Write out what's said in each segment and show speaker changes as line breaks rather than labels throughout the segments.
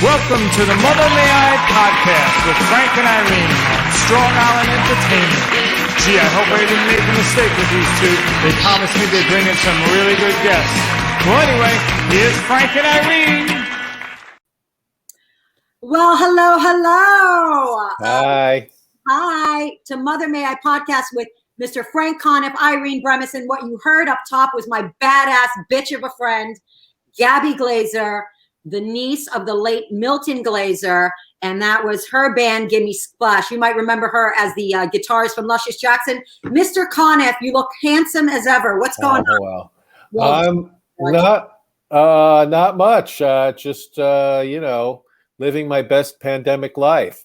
Welcome to the Mother May I podcast with Frank and Irene on Strong Island Entertainment. Gee, I hope I didn't make a mistake with these two. They promised me they'd bring in some really good guests. Well, anyway, here's Frank and Irene.
Well, hello.
Hi.
Hi to Mother May I podcast with Mr. Frank Conniff, Irene Bremison. What you heard up top was my badass bitch of a friend, Gabby Glazer, the niece of the late Milton Glazer, and that was her band, Gimme Splash. You might remember her as the guitarist from Luscious Jackson. Mr. Conniff, you look handsome as ever. What's going on?
Well, not much. Just living my best pandemic life.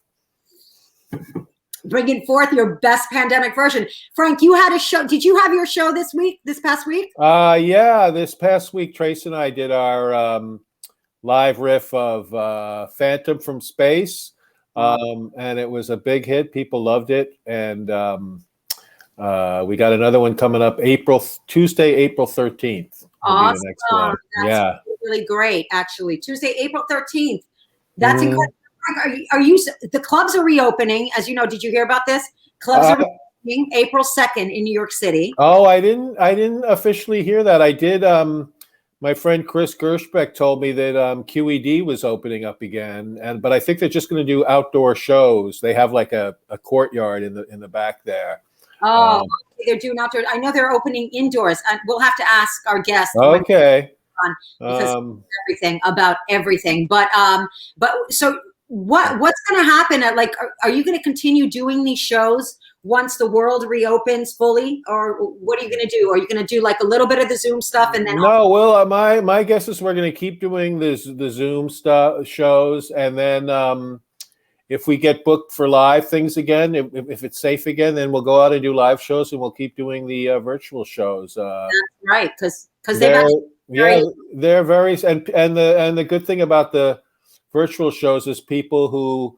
Bringing forth your best pandemic version. Frank, you had a show. Did you have your show this past week?
Yeah, this past week, Trace and I did our live riff of Phantom from Space. And it was a big hit. People loved it. And we got another one coming up Tuesday, April 13th.
Awesome.
The next one.
That's really great, actually. Tuesday, April 13th. That's incredible. Are you? The clubs are reopening, as you know. Did you hear about this? Clubs are reopening April 2nd in New York City.
Oh, I didn't officially hear that. I did. My friend Chris Gershbeck told me that QED was opening up again, but I think they're just going to do outdoor shows. They have like a courtyard in the back there.
Oh, they're doing outdoor. I know they're opening indoors. We'll have to ask our guests.
Okay.
Because everything. But so what's going to happen? Are you going to continue doing these shows once the world reopens fully, or what are you going to do? Are you going to do like a little bit of the Zoom stuff and then?
No, well, my guess is we're going to keep doing the Zoom stuff shows, and then if we get booked for live things again, if it's safe again, then we'll go out and do live shows, and we'll keep doing the virtual shows. That's
right, because
they're very and the good thing about the virtual shows is people who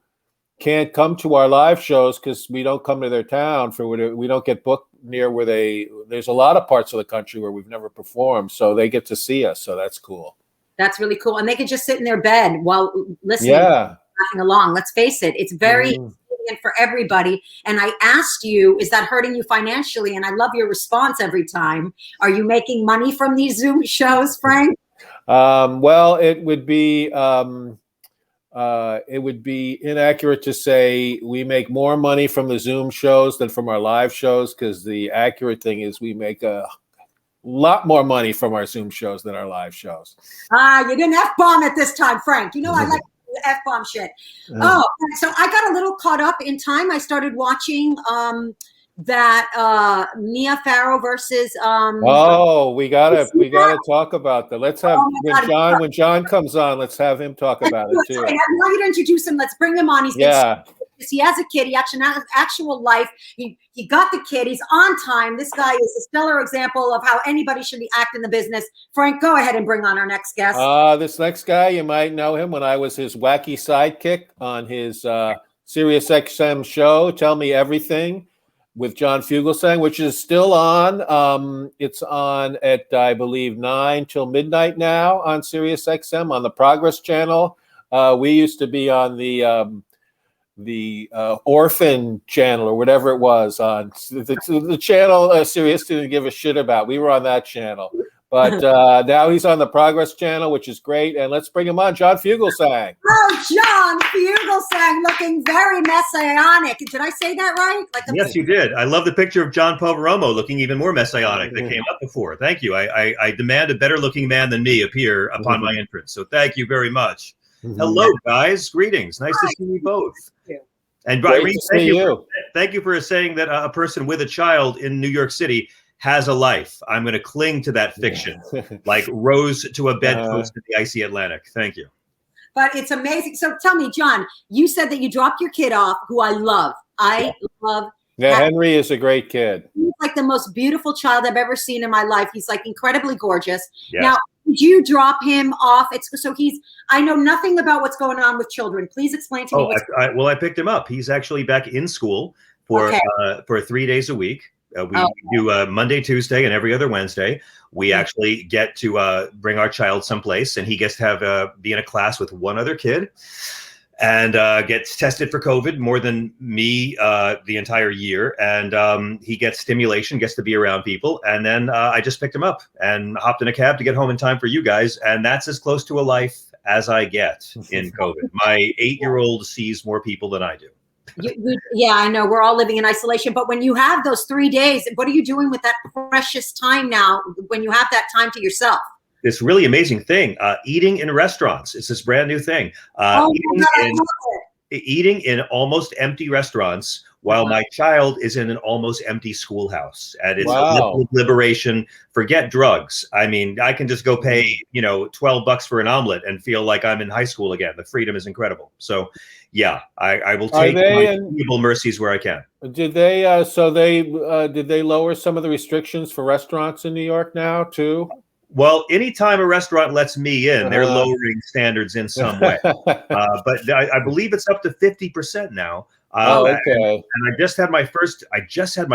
can't come to our live shows because we don't come to their town we don't get booked near where there's a lot of parts of the country where we've never performed, so they get to see us, so that's cool. That's
really cool. And they can just sit in their bed while listening, laughing along. Let's face it, it's very convenient for everybody. And I asked you, is that hurting you financially? And I love your response every time. Are you making money from these Zoom shows, Frank?
Well, it would be inaccurate to say we make more money from the Zoom shows than from our live shows, because the accurate thing is we make a lot more money from our Zoom shows than our live shows.
You didn't F-bomb it this time, Frank. You know I like F-bomb shit. So I got a little caught up in time. I started watching that Mia Farrow versus
we gotta talk about that. Let's have when John comes on, let's have him talk about it too.
I want you to introduce him. Let's bring him on. He has a kid. He actually has actual life. He got the kid. He's on time. This guy is a stellar example of how anybody should be acting the business. Frank, go ahead and bring on our next guest.
This next guy, you might know him when I was his wacky sidekick on his Sirius XM show, Tell Me Everything, with John Fugelsang, which is still on. It's on at, I believe, 9 till midnight now on Sirius XM on the Progress Channel. We used to be on the Orphan Channel or whatever it was on the channel Sirius didn't give a shit about. We were on that channel. But now he's on the Progress Channel, which is great. And let's bring him on, John Fugelsang.
Oh, John Fugelsang, looking very messianic. Did I say that right?
Yes, you did. I love the picture of John Poveromo looking even more messianic that came up before. Thank you. I demand a better-looking man than me appear upon my entrance. So thank you very much. Hello, guys. Greetings. Nice to see you both. And Irene, thank you for saying that a person with a child in New York City has a life. I'm going to cling to that fiction, like Rose to a bedpost in the icy Atlantic. Thank you.
But it's amazing. So tell me, John, you said that you dropped your kid off, who I love.
Yeah, Henry is a great kid.
He's like the most beautiful child I've ever seen in my life. He's like incredibly gorgeous.
Yes.
Now, did you drop him off? I know nothing about what's going on with children. Please explain to me.
I picked him up. He's actually back in school for 3 days a week. We do Monday, Tuesday, and every other Wednesday. We actually get to bring our child someplace, and he gets to have be in a class with one other kid, and gets tested for COVID more than me the entire year. And he gets stimulation, gets to be around people. And then I just picked him up and hopped in a cab to get home in time for you guys. And that's as close to a life as I get in COVID. My 8-year-old sees more people than I do.
Yeah, I know. We're all living in isolation. But when you have those 3 days, what are you doing with that precious time now when you have that time to yourself?
This really amazing thing, eating in restaurants. It's this brand new thing. Eating in almost empty restaurants while my child is in an almost empty schoolhouse. And it's a level of liberation. Forget drugs. I mean, I can just go pay, $12 for an omelet and feel like I'm in high school again. The freedom is incredible. So yeah, I will take my evil mercies where I can.
Did they, did they lower some of the restrictions for restaurants in New York now too?
Well, anytime a restaurant lets me in, they're lowering standards in some way. But I believe it's up to 50% now.
Okay.
And I just had my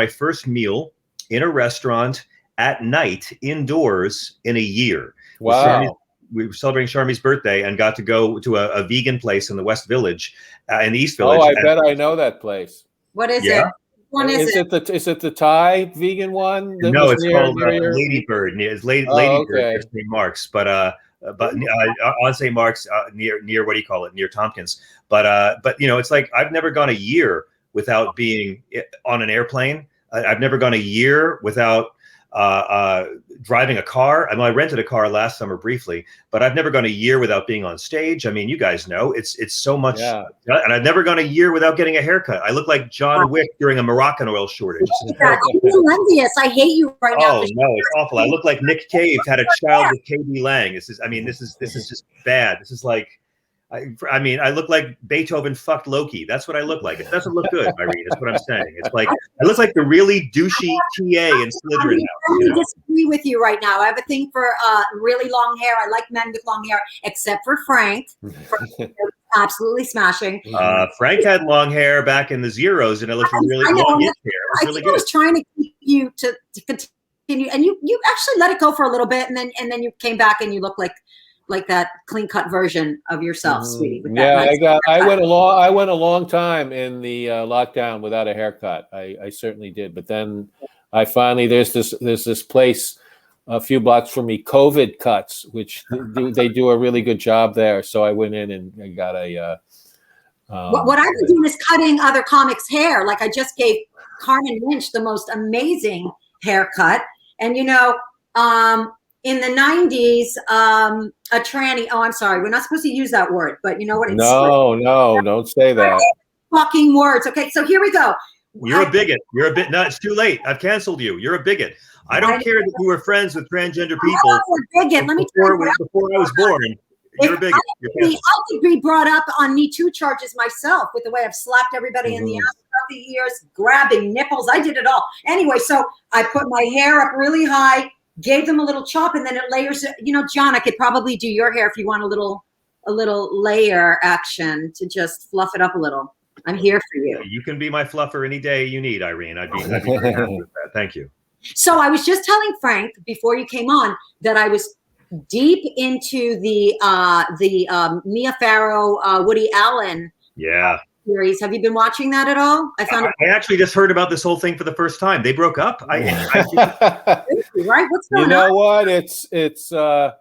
first meal in a restaurant at night indoors in a year.
Wow.
We were celebrating Charmy's birthday and got to go to a vegan place in the West Village, in the East Village.
Oh, I bet I know that place.
What is it?
Is it the Thai vegan one?
No, it's called Ladybird. It's Ladybird near St. Mark's, but on St. Mark's near what do you call it? Near Tompkins. But it's like I've never gone a year without being on an airplane. I've never gone a year without driving a car. I mean, I rented a car last summer briefly, but I've never gone a year without being on stage. I mean, you guys know it's so much. Yeah. And I've never gone a year without getting a haircut. I look like John Wick during a Moroccan oil shortage.
I'm envious. I hate you right now.
Oh no, it's awful. I look like Nick Cave had a child with KB Lang. This is just bad. This is like, I mean, I look like Beethoven fucked Loki. That's what I look like. It doesn't look good, Irene. That's what I'm saying. It's like I look like the really douchey TA in Slytherin.
I disagree with you right now. I have a thing for really long hair. I like men with long hair, except for Frank. Absolutely smashing.
Frank had long hair back in the zeros, and it looked really long hair.
I think I was trying to keep you to continue, and you actually let it go for a little bit, and then you came back and you look like that clean-cut version of yourself, sweetie.
I went a long time in the lockdown without a haircut. I certainly did, but then I finally there's this place a few blocks from me, COVID Cuts, which they do a really good job there. So I went in and I got a.
What I've been doing is cutting other comics' hair. Like I just gave Carmen Lynch the most amazing haircut, and in the 90s, a tranny. Oh, I'm sorry. We're not supposed to use that word, but you know what?
No, don't say that.
Fucking words. Okay, so here we go.
You're a bigot. You're a bit. No, it's too late. I've canceled you. You're a bigot. I don't care that you were friends with transgender people.
A bigot. Let me
before I was born. You're a bigot.
I could be brought up on Me Too charges myself with the way I've slapped everybody in the ass throughout the years, grabbing nipples. I did it all. Anyway, so I put my hair up really high. Gave them a little chop, and then it layers. John, I could probably do your hair if you want a little layer action to just fluff it up a little. I'm here for you.
You can be my fluffer any day you need, Irene. I'd be very happy with that. Thank you.
So I was just telling Frank before you came on that I was deep into the Mia Farrow, Woody Allen.
Yeah.
Series. Have you been watching that at all? I
actually just heard about this whole thing for the first time. They broke up.
Right? What's going on?
You know what? It's I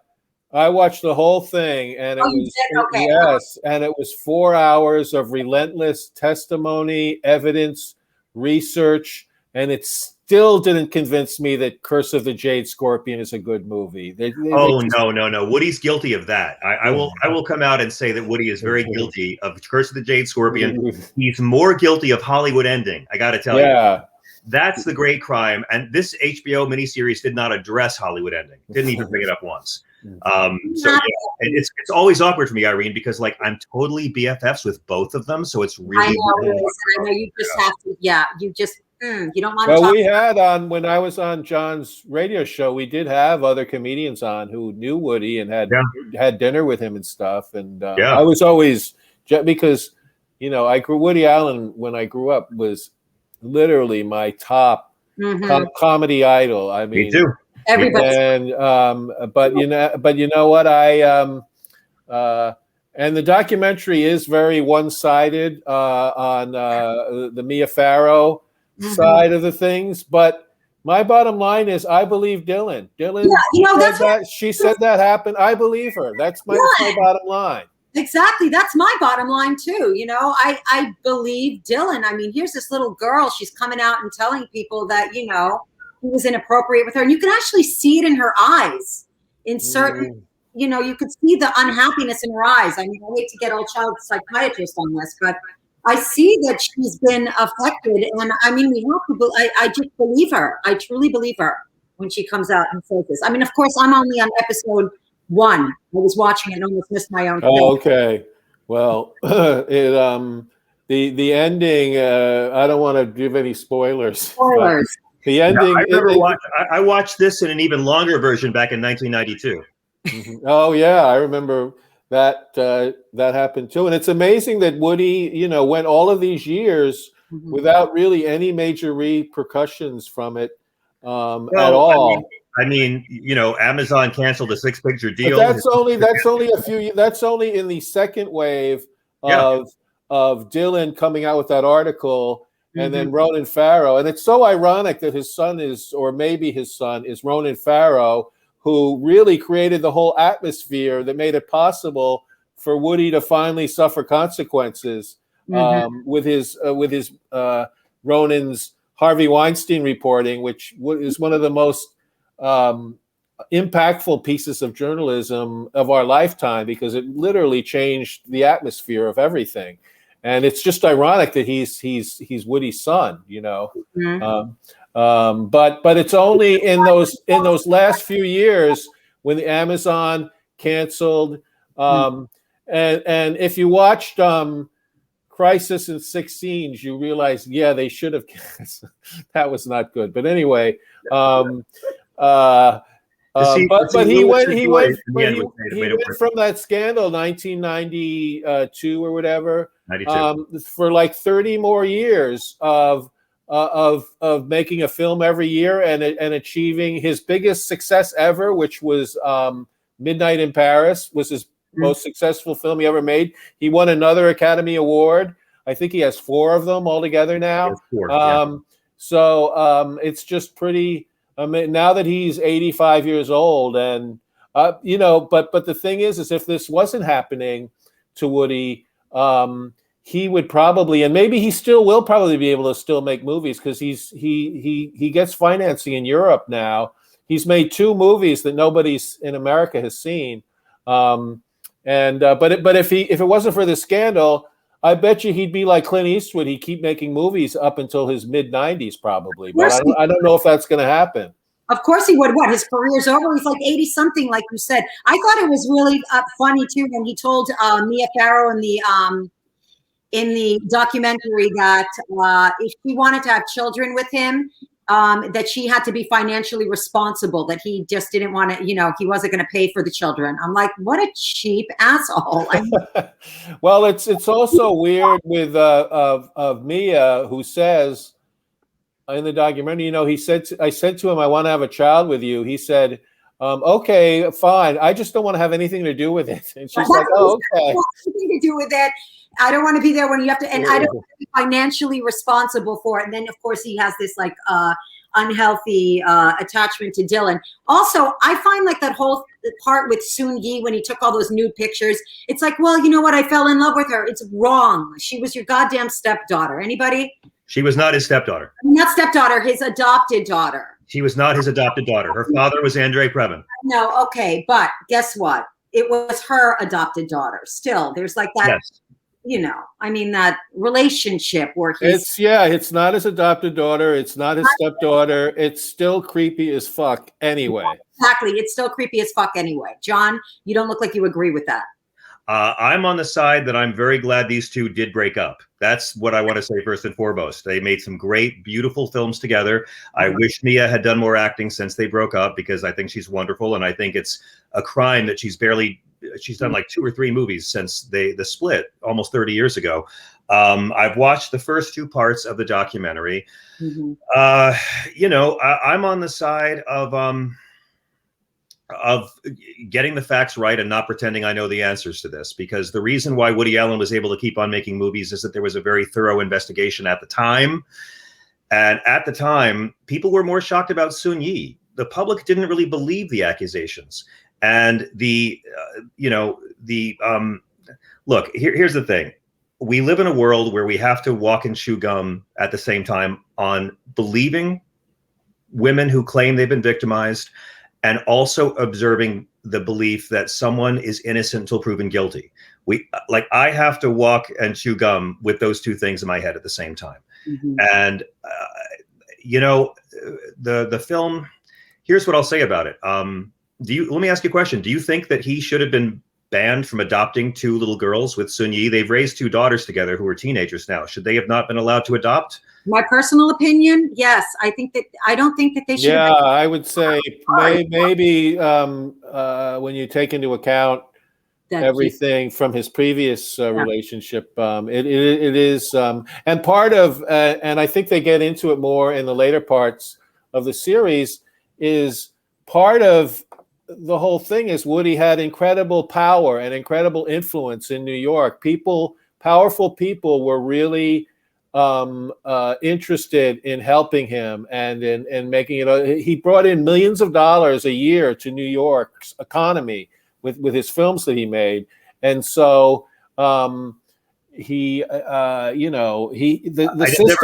watched the whole thing, and it was 4 hours of relentless testimony, evidence, research, and it still didn't convince me that Curse of the Jade Scorpion is a good movie.
No. Woody's guilty of that. I will come out and say that Woody is very guilty of Curse of the Jade Scorpion. He's more guilty of Hollywood Ending. I got to tell you. That's the great crime. And this HBO miniseries did not address Hollywood Ending. Didn't even bring it up once. It's always awkward for me, Irene, because I'm totally BFFs with both of them. So it's really.
I know you just have to. Yeah, you just. You don't want
to. Well, we had when I was on John's radio show, we did have other comedians on who knew Woody and had dinner with him and stuff. And I was always because Woody Allen when I grew up was literally my top comedy idol. I mean,
Me too.
Everybody.
And but you know what, and the documentary is very one-sided on the Mia Farrow side of the things. But my bottom line is, I believe Dylan. Dylan, she said that happened. I believe her. That's my bottom line.
Exactly. That's my bottom line too. You know, I believe Dylan. I mean, here's this little girl. She's coming out and telling people that, you know, he was inappropriate with her. And you can actually see it in her eyes in certain, you know, you could see the unhappiness in her eyes. I mean, I hate to get old child psychiatrist on this, but I see that she's been affected. And I mean, we have to, I just believe her. I truly believe her when she comes out and says this. I mean, of course, I'm only on episode 1. I was watching it and almost missed my own thing.
Oh, okay. Well, the ending, I don't want to give any spoilers. The ending.
I watched this in an even longer version back in 1992.
Oh yeah, I remember that that happened too. And it's amazing that Woody, you know, went all of these years without really any major repercussions from it at all.
I mean, you know, Amazon canceled a 6-picture deal.
But that's only a few. That's only in the second wave of Dylan coming out with that article, and then Ronan Farrow. And it's so ironic that his son is, or maybe his son is, Ronan Farrow, who really created the whole atmosphere that made it possible for Woody to finally suffer consequences with his Ronan's Harvey Weinstein reporting, which is one of the most impactful pieces of journalism of our lifetime, because it literally changed the atmosphere of everything. And it's just ironic that he's Woody's son, you know. But it's only in those last few years when the Amazon canceled. And if you watched Crisis in 6 Scenes, you realize, they should have. That was not good. But anyway. But he went from that scandal, 1992 or whatever, for like 30 more years of making a film every year and achieving his biggest success ever, which was Midnight in Paris, was his most successful film he ever made. He won another Academy Award. I think he has 4 of them altogether now. So it's just pretty. I mean, now that he's 85 years old, and you know, but the thing is if this wasn't happening to Woody, he would probably, and maybe he still will probably be able to still make movies, because he gets financing in Europe now. He's made 2 movies that nobody's in America has seen, but if it wasn't for the scandal, I bet you he'd be like Clint Eastwood. He'd keep making movies up until his mid-90s probably. But I don't know if that's going to happen.
Of course he would. What? His career's over? He's like 80-something, like you said. I thought it was really funny, too, when he told Mia Farrow in the documentary that if she wanted to have children with him, that she had to be financially responsible, that he just didn't want to, you know, he wasn't going to pay for the children. I'm like, what a cheap asshole. I mean,
well, it's also weird with of Mia, who says in the documentary, you know, I said to him, I want to have a child with you. He said, okay, fine. I just don't want to have anything to do with it. And she's like, oh, okay.
Nothing to do with it. I don't want to be there when you have to, and I don't want to be financially responsible for it. And then, of course, he has this like unhealthy attachment to Dylan. Also, I find like that whole part with Soon-Yi when he took all those nude pictures. It's like, well, you know what? I fell in love with her. It's wrong. She was your goddamn stepdaughter. Anybody?
She was not his stepdaughter.
Not stepdaughter, his adopted daughter.
She was not his adopted daughter. Her father was Andre Previn.
No, okay, but guess what? It was her adopted daughter. Still, there's like that. Yes. You know, I mean, that relationship where
it's not his adopted daughter. It's not his stepdaughter. It's still creepy as fuck anyway.
Exactly. It's still creepy as fuck anyway. John, you don't look like you agree with that.
I'm on the side that I'm very glad these two did break up. That's what I want to say first and foremost. They made some great, beautiful films together. I wish Mia had done more acting since they broke up, because I think she's wonderful. And I think it's a crime that she's barely she's done like 2 or 3 movies since the split almost 30 years ago. I've watched the first 2 parts of the documentary.
Mm-hmm.
I'm on the side of getting the facts right and not pretending I know the answers to this, because the reason why Woody Allen was able to keep on making movies is that there was a very thorough investigation at the time. And at the time, people were more shocked about Sun-Yi. The public didn't really believe the accusations. And look, here's the thing. We live in a world where we have to walk and chew gum at the same time on believing women who claim they've been victimized, and also observing the belief that someone is innocent until proven guilty. I have to walk and chew gum with those 2 things in my head at the same time.
Mm-hmm.
And the film. Here's what I'll say about it. Let me ask you a question. Do you think that he should have been banned from adopting 2 little girls with Sun-Yi? They've raised 2 daughters together who are teenagers now. Should they have not been allowed to adopt?
My personal opinion, yes. I don't think that they should.
Yeah, I would say maybe when you take into account everything from his previous relationship, it is, and part of, and I think they get into it more in the later parts of the series, is part of the whole thing is Woody had incredible power and incredible influence in New York. Powerful people were really interested in helping him and in making it. He brought in millions of dollars a year to New York's economy with his films that he made, and so I never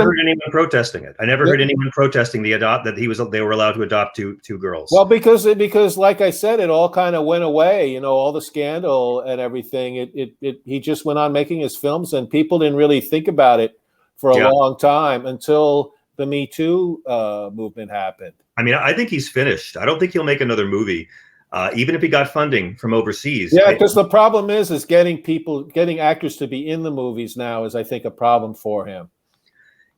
heard anyone protesting it. I never heard anyone protesting they were allowed to adopt two girls.
Well, because like I said, it all kind of went away. All the scandal and everything. He just went on making his films, and people didn't really think about it for a long time until the Me Too movement happened.
I mean, I think he's finished. I don't think he'll make another movie, even if he got funding from overseas.
Yeah, because the problem is getting actors to be in the movies now is, I think, a problem for him.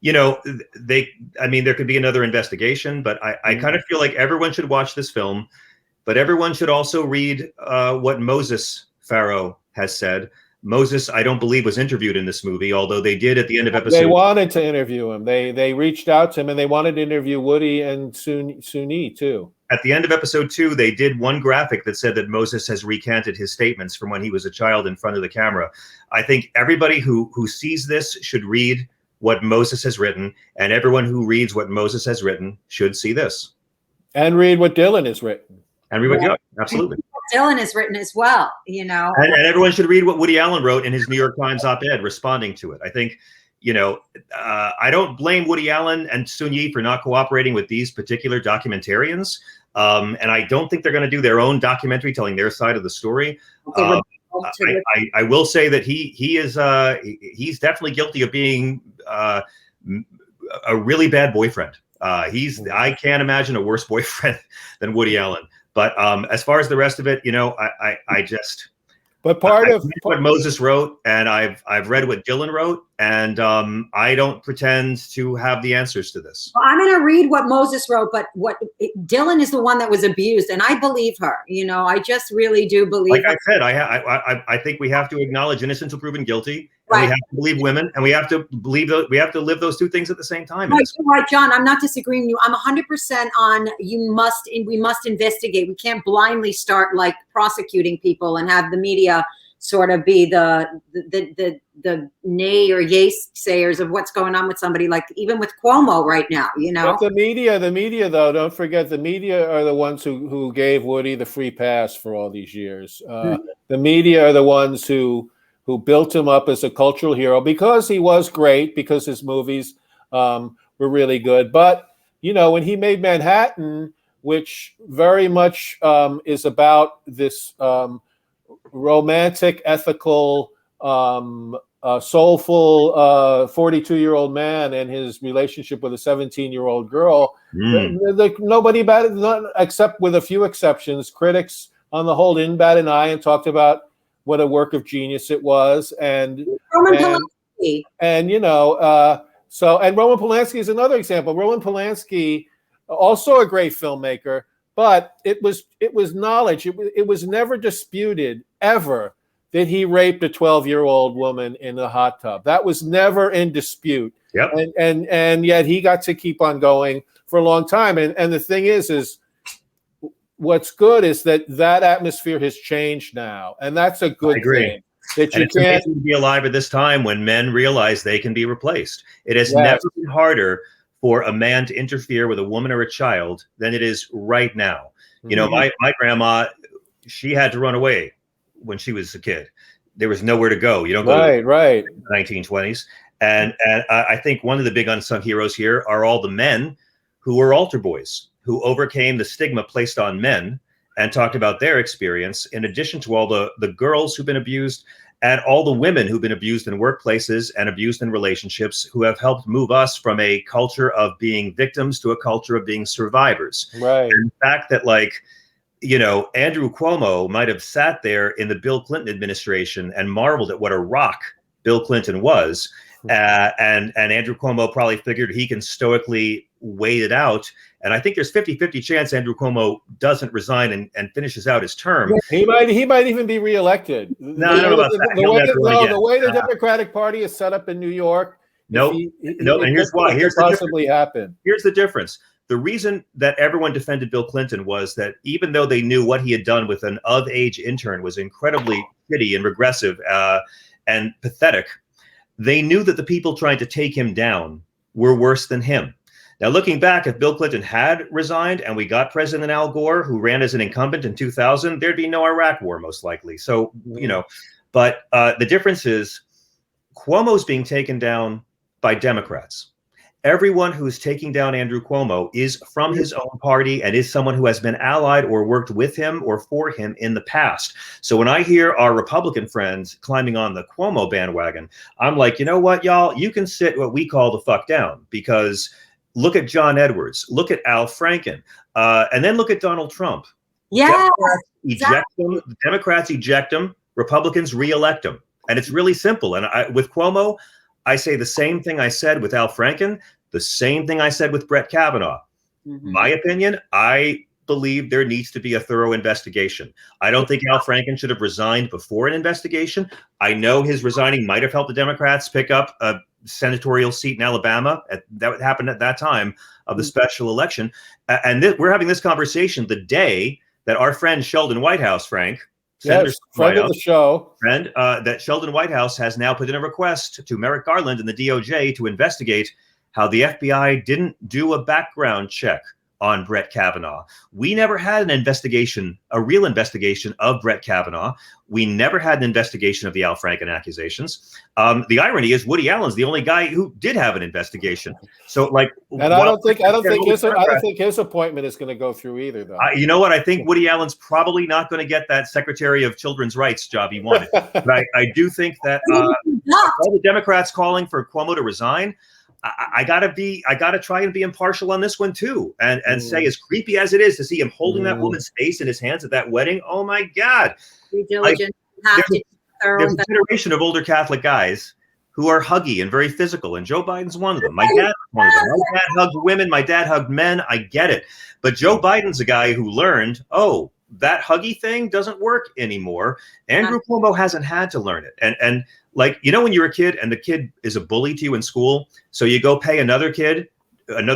There could be another investigation, but I kind of feel like everyone should watch this film, but everyone should also read what Moses Farrow has said. Moses, I don't believe, was interviewed in this movie, although they did at the end of episode.
They wanted to interview him. They reached out to him, and they wanted to interview Woody and Sun-Yi too.
At the end of episode 2, they did one graphic that said that Moses has recanted his statements from when he was a child in front of the camera. I think everybody who sees this should read what Moses has written, and everyone who reads what Moses has written should see this.
And read what Dylan has written.
Absolutely.
Dylan has written as well,
And everyone should read what Woody Allen wrote in his New York Times op-ed responding to it. I think, I don't blame Woody Allen and Sun-Yi for not cooperating with these particular documentarians. And I don't think they're going to do their own documentary telling their side of the story. I will say that he's definitely guilty of being a really bad boyfriend. I can't imagine a worse boyfriend than Woody Allen. But as far as the rest of it, But part of what Moses wrote, and I've read what Dylan wrote, and I don't pretend to have the answers to this.
Well, I'm going to read what Moses wrote, but Dylan is the one that was abused, and I believe her. I just really do believe.
Like I said, I think we have to acknowledge innocent until proven guilty. Right. We have to believe women, and we have to believe we have to live those 2 things at the same time.
Right, John. I'm not disagreeing with you. I'm 100% on. We must investigate. We can't blindly start prosecuting people and have the media sort of be the nay or yay sayers of what's going on with somebody, like even with Cuomo right now.
But the media, though, don't forget, the media are the ones who gave Woody the free pass for all these years. The media are the ones who built him up as a cultural hero because he was great, because his movies were really good. But, when he made Manhattan, which very much is about this romantic, ethical, soulful 42-year-old man and his relationship with a 17-year-old girl, nobody batted, except with a few exceptions. Critics on the whole didn't bat an eye and talked about what a work of genius it was, and Roman Polanski, and Roman Polanski is another example. Roman Polanski, also a great filmmaker, But it was knowledge. It was never disputed ever that he raped a 12-year-old woman in the hot tub. That was never in dispute.
Yep.
And yet he got to keep on going for a long time. And the thing is what's good is that atmosphere has changed now, and that's a good thing. That you
it's amazing to be alive at this time when men realize they can be replaced. It has never been harder for a man to interfere with a woman or a child than it is right now. You know, my grandma, she had to run away when she was a kid. There was nowhere to go. You don't go to the 1920s. And I think one of the big unsung heroes here are all the men who were altar boys, who overcame the stigma placed on men and talked about their experience, in addition to all the girls who've been abused and all the women who've been abused in workplaces and abused in relationships, who have helped move us from a culture of being victims to a culture of being survivors.
Right.
And the fact that, like, you know, Andrew Cuomo might have sat there in the Bill Clinton administration and marveled at what a rock Bill Clinton was. And Andrew Cuomo probably figured he can stoically wait it out. And I think there's 50-50 chance Andrew Cuomo doesn't resign and finishes out his term.
He might even be reelected.
No, I don't know about that.
The way the Democratic Party is set up in New York.
No. And here's why. Here's the difference. The reason that everyone defended Bill Clinton was that even though they knew what he had done with an of-age intern was incredibly shitty and regressive and pathetic, they knew that the people trying to take him down were worse than him. Now, looking back, if Bill Clinton had resigned and we got President Al Gore, who ran as an incumbent in 2000, there'd be no Iraq war, most likely. So, you know, but the difference is Cuomo's being taken down by Democrats. Everyone who's taking down Andrew Cuomo is from his own party and is someone who has been allied or worked with him or for him in the past. So when I hear our Republican friends climbing on the Cuomo bandwagon, I'm like, you know what, y'all, you can sit what we call the fuck down, because look at John Edwards, look at Al Franken, and then look at Donald Trump.
Yeah,
Democrats eject him, Republicans reelect him. And it's really simple. And with Cuomo, I say the same thing I said with Al Franken, the same thing I said with Brett Kavanaugh. My opinion, I believe there needs to be a thorough investigation. I don't think Al Franken should have resigned before an investigation. I know his resigning might have helped the Democrats pick up a senatorial seat in Alabama. That happened at that time of the special election. And we're having this conversation the day that our friend Sheldon Whitehouse, Frank,
yes, friend of the show,
that Sheldon Whitehouse has now put in a request to Merrick Garland and the DOJ to investigate how the FBI didn't do a background check on Brett Kavanaugh. We never had an investigation, a real investigation of Brett Kavanaugh. We never had an investigation of the Al Franken accusations. The irony is Woody Allen's the only guy who did have an investigation. So, like,
and I don't think his appointment is going to go through either, though.
You know what? I think Woody Allen's probably not going to get that Secretary of Children's Rights job he wanted. But I do think that all the Democrats calling for Cuomo to resign, I gotta try and be impartial on this one too, and say, as creepy as it is to see him holding that woman's face in his hands at that wedding, oh my God! Like, there's a generation of older Catholic guys who are huggy and very physical, and Joe Biden's one of them. My dad was one of them. My dad hugged women. My dad hugged men. I get it, but Joe Biden's a guy who learned, oh, that huggy thing doesn't work anymore. Andrew Cuomo hasn't had to learn it, and like, you know, when you're a kid and the kid is a bully to you in school, so you go pay another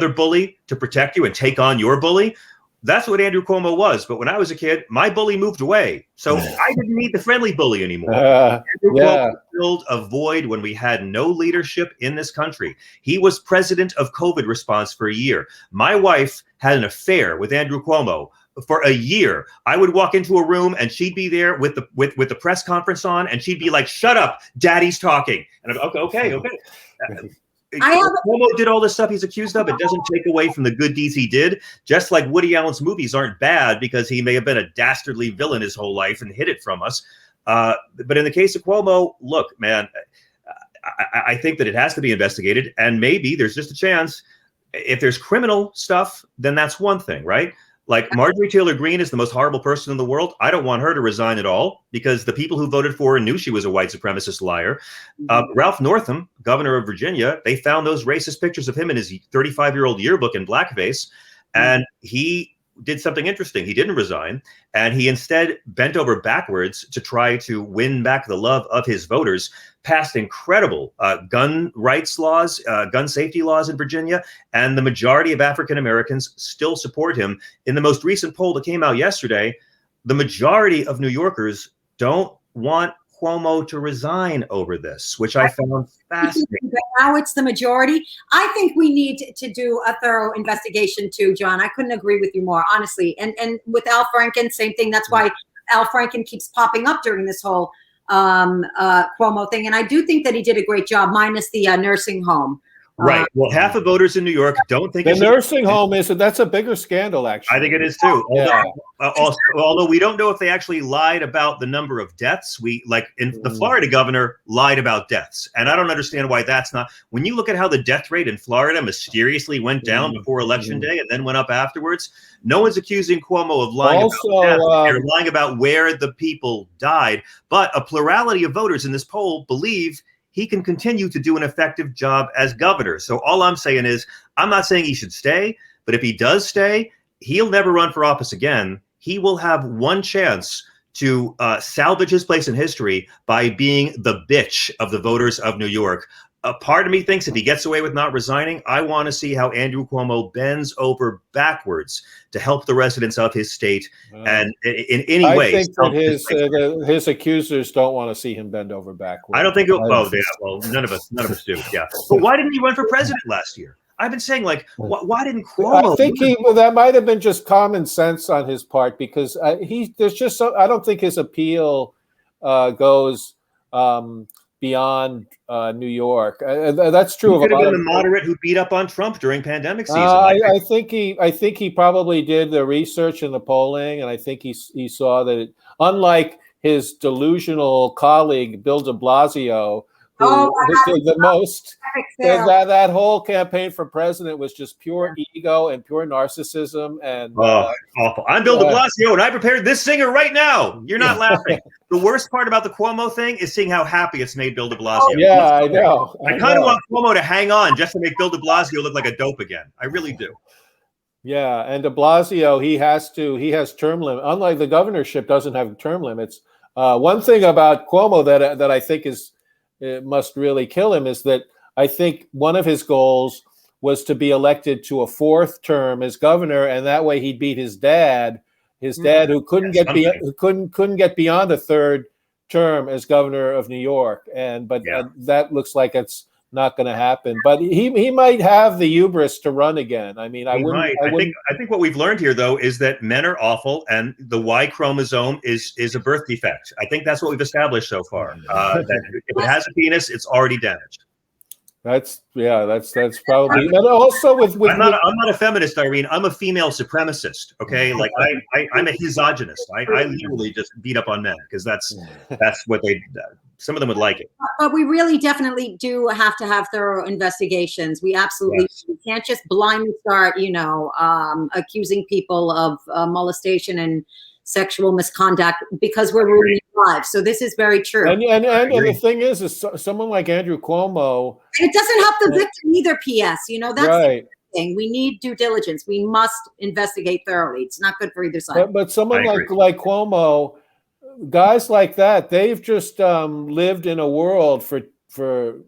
bully to protect you and take on your bully. That's what Andrew Cuomo was. But when I was a kid, my bully moved away, so I didn't need the friendly bully anymore. Andrew Cuomo filled a void when we had no leadership in this country. He was president of COVID response for a year. My wife had an affair with Andrew Cuomo for a year. I would walk into a room and she'd be there with the press conference on, and she'd be like, "Shut up, Daddy's talking." And I'm okay. Cuomo did all this stuff he's accused of. It doesn't take away from the good deeds he did. Just like Woody Allen's movies aren't bad because he may have been a dastardly villain his whole life and hid it from us. But in the case of Cuomo, look, man, I think that it has to be investigated, and maybe there's just a chance. If there's criminal stuff, then that's one thing, right? Like, Marjorie Taylor Greene is the most horrible person in the world. I don't want her to resign at all, because the people who voted for her knew she was a white supremacist liar. Ralph Northam, governor of Virginia, they found those racist pictures of him in his 35-year-old yearbook in blackface. And he did something interesting. He didn't resign, and he instead bent over backwards to try to win back the love of his voters, passed incredible gun rights laws, gun safety laws in Virginia, and the majority of African Americans still support him. In the most recent poll that came out yesterday, the majority of New Yorkers don't want Cuomo to resign over this, which I found fascinating.
Now it's the majority. I think we need to do a thorough investigation too, John. I couldn't agree with you more, honestly. And with Al Franken, same thing. That's why Al Franken keeps popping up during this whole Cuomo thing. And I do think that he did a great job, minus the nursing home.
Right. Well, half of voters in New York don't think
the nursing home that's a bigger scandal, actually.
I think it is too.
Yeah.
Although we don't know if they actually lied about the number of deaths. The Florida governor lied about deaths, and I don't understand why that's not. When you look at how the death rate in Florida mysteriously went down before Election Day and then went up afterwards, no one's accusing Cuomo of lying about deaths. They're lying about where the people died. But a plurality of voters in this poll believe he can continue to do an effective job as governor. So all I'm saying is, I'm not saying he should stay, but if he does stay, he'll never run for office again. He will have one chance to salvage his place in history by being the bitch of the voters of New York. A part of me thinks if he gets away with not resigning, I want to see how Andrew Cuomo bends over backwards to help the residents of his state. And in any way,
I think that his accusers don't want to see him bend over backwards.
I don't think. None of us do. Yeah. But why didn't he run for president last year? I've been saying, like, why didn't Cuomo?
I think that might have been just common sense on his part, because there's just I don't think his appeal goes beyond New York. That's true of a lot. He could have been
the moderate who beat up on Trump during pandemic season.
I think he probably did the research and the polling, and I think he saw that unlike his delusional colleague Bill de Blasio, who did the most, that whole campaign for president was just pure ego and pure narcissism. And
awful. I'm Bill de Blasio, and I prepared this singer right now. You're not laughing. The worst part about the Cuomo thing is seeing how happy it's made Bill de Blasio.
I know.
I kind of want Cuomo to hang on just to make Bill de Blasio look like a dope again. I really do.
Yeah, and de Blasio, he has term limit. Unlike the governorship, doesn't have term limits. One thing about Cuomo that I think it must really kill him is that I think one of his goals was to be elected to a fourth term as governor, and that way he'd beat his dad who couldn't get beyond a third term as governor of New York. But that looks like it's not going to happen. But he might have the hubris to run again. I mean, I think what we've learned here, though, is that men are awful, and the Y chromosome is a birth defect. I think that's what we've established so far. That if it has a penis, it's already damaged. That's probably. And also with I'm not a feminist, Irene. I'm a female supremacist. Okay, like I'm a misogynist. I literally just beat up on men because that's what they. Some of them would like it.
But we really definitely do have to have thorough investigations. We absolutely can't just blindly start, accusing people of molestation and sexual misconduct because we're ruining lives. So this is very true. And the thing is someone like Andrew Cuomo. And it doesn't help the victim either, P.S. That's right. The thing. We need due diligence. We must investigate thoroughly. It's not good for either side. But someone like Cuomo, guys like that, they've just lived in a world for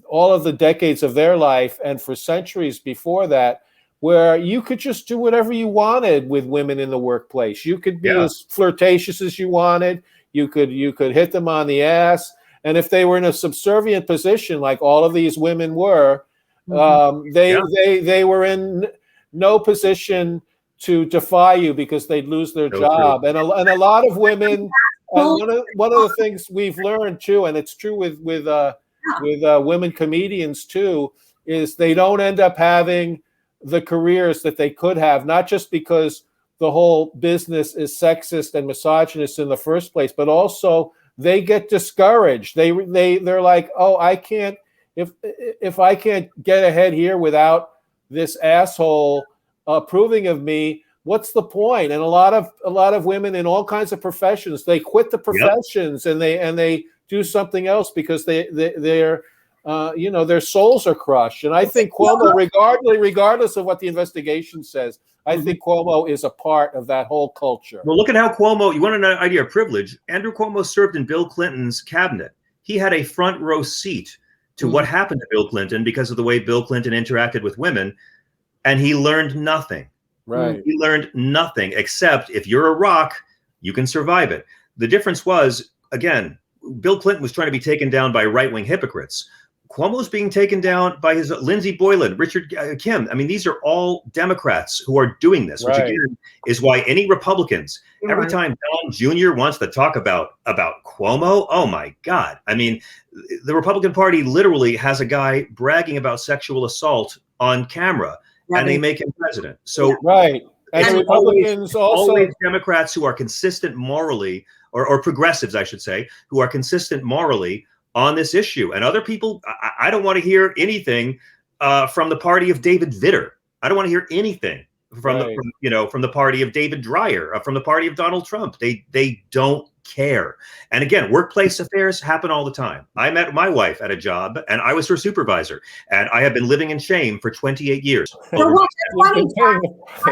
all of the decades of their life and for centuries before that, where you could just do whatever you wanted with women in the workplace. You could be as flirtatious as you wanted. You could hit them on the ass. And if they were in a subservient position, like all of these women were, they were in no position to defy you because they'd lose their job. And a lot of women, one of the things we've learned too, and it's true with women comedians too, is they don't end up having the careers that they could have, not just because the whole business is sexist and misogynist in the first place, but also they get discouraged. They're like, oh, I can't, if I can't get ahead here without this asshole approving of me, what's the point? And a lot of women in all kinds of professions, they quit the professions and they do something else because they're
their souls are crushed. And I think Cuomo, regardless of what the investigation says, I think Cuomo is a part of that whole culture.
Well, look at how Cuomo, you want an idea of privilege? Andrew Cuomo served in Bill Clinton's cabinet. He had a front row seat to what happened to Bill Clinton because of the way Bill Clinton interacted with women. And he learned nothing.
Right.
He learned nothing except if you're a rock, you can survive it. The difference was, again, Bill Clinton was trying to be taken down by right-wing hypocrites. Cuomo's being taken down by his Lindsey Boylan, Richard Kim. I mean, these are all Democrats who are doing this, which again is why any Republicans, every time Don Jr. wants to talk about Cuomo, oh my God. I mean, the Republican Party literally has a guy bragging about sexual assault on camera, and they make him president. So
and the Republicans
always Democrats who are consistent morally, or progressives, I should say, who are consistent morally on this issue. And other people, I don't want to hear anything from the party of David Vitter. I don't want to hear anything from the party of David Dreyer, from the party of Donald Trump. They don't care. And again, workplace affairs happen all the time. I met my wife at a job, and I was her supervisor, and I have been living in shame for 28 years.
So what's funny, I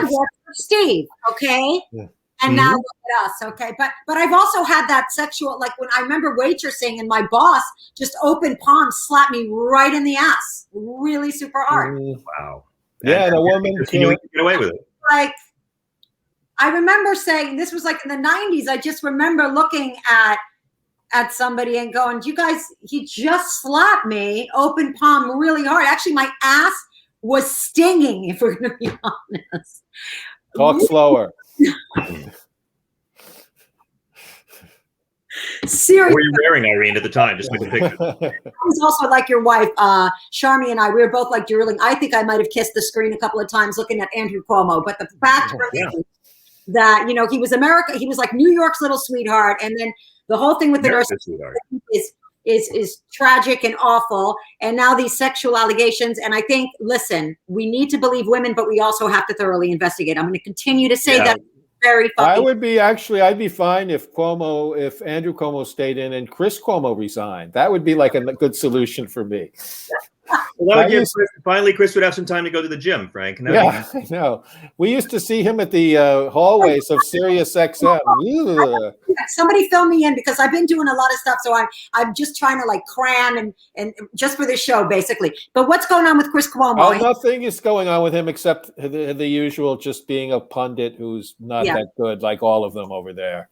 work for Steve, okay? Yeah. And now look at us, okay? But I've also had that sexual, like when I remember waitressing and my boss just open palm slapped me right in the ass, really super hard.
Wow.
Yeah, the woman
can't get away with it.
Like, I remember saying, this was like in the 90s, I just remember looking at somebody and going, you guys, he just slapped me, open palm really hard. Actually, my ass was stinging, if we're going to be honest.
Talk slower.
Seriously.
What were you wearing, Irene, at the time? Just look at the picture.
I was also like your wife, Sharmi and I. We were both like drooling. I think I might have kissed the screen a couple of times looking at Andrew Cuomo. But the fact remains that, he was America. He was like New York's little sweetheart. And then the whole thing with the nurse is tragic and awful. And now these sexual allegations. And I think, listen, we need to believe women, but we also have to thoroughly investigate. I'm going to continue to say that. Very fucking.
I'd be fine if Andrew Cuomo stayed in and Chris Cuomo resigned. That would be like a good solution for me.
Well, finally, Chris would have some time to go to the gym, Frank.
I know. We used to see him at the hallways of Sirius XM.
Somebody fill me in because I've been doing a lot of stuff, so I'm just trying to like cram and just for this show, basically. But what's going on with Chris Cuomo?
Oh, nothing is going on with him except the usual, just being a pundit who's not that good, like all of them over there.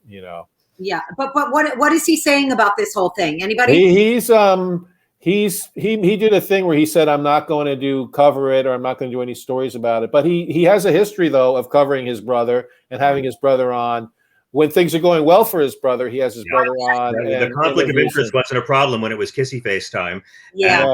Yeah, but what is he saying about this whole thing? Anybody?
He did a thing where he said, I'm not going to cover it, or I'm not going to do any stories about it. But he has a history, though, of covering his brother and having his brother on. When things are going well for his brother, he has his brother on.
The conflict of interest wasn't a problem when it was kissy face time.
Yeah.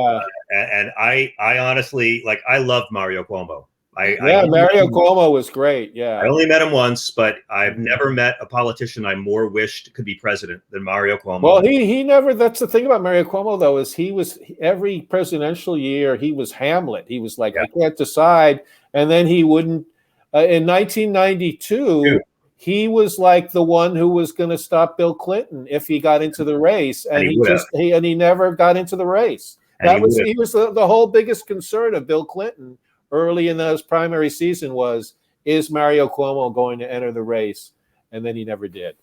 And I honestly, I love Mario Cuomo.
Mario Cuomo was great. Yeah,
I only met him once, but I've never met a politician I more wished could be president than Mario Cuomo.
Well, he never. That's the thing about Mario Cuomo, though, is he was every presidential year he was Hamlet. He was like, I can't decide, and then he wouldn't. In 1992, he was like the one who was going to stop Bill Clinton if he got into the race, and he never got into the race. He was the whole biggest concern of Bill Clinton early in those primary season was, is Mario Cuomo going to enter the race? And then he never did.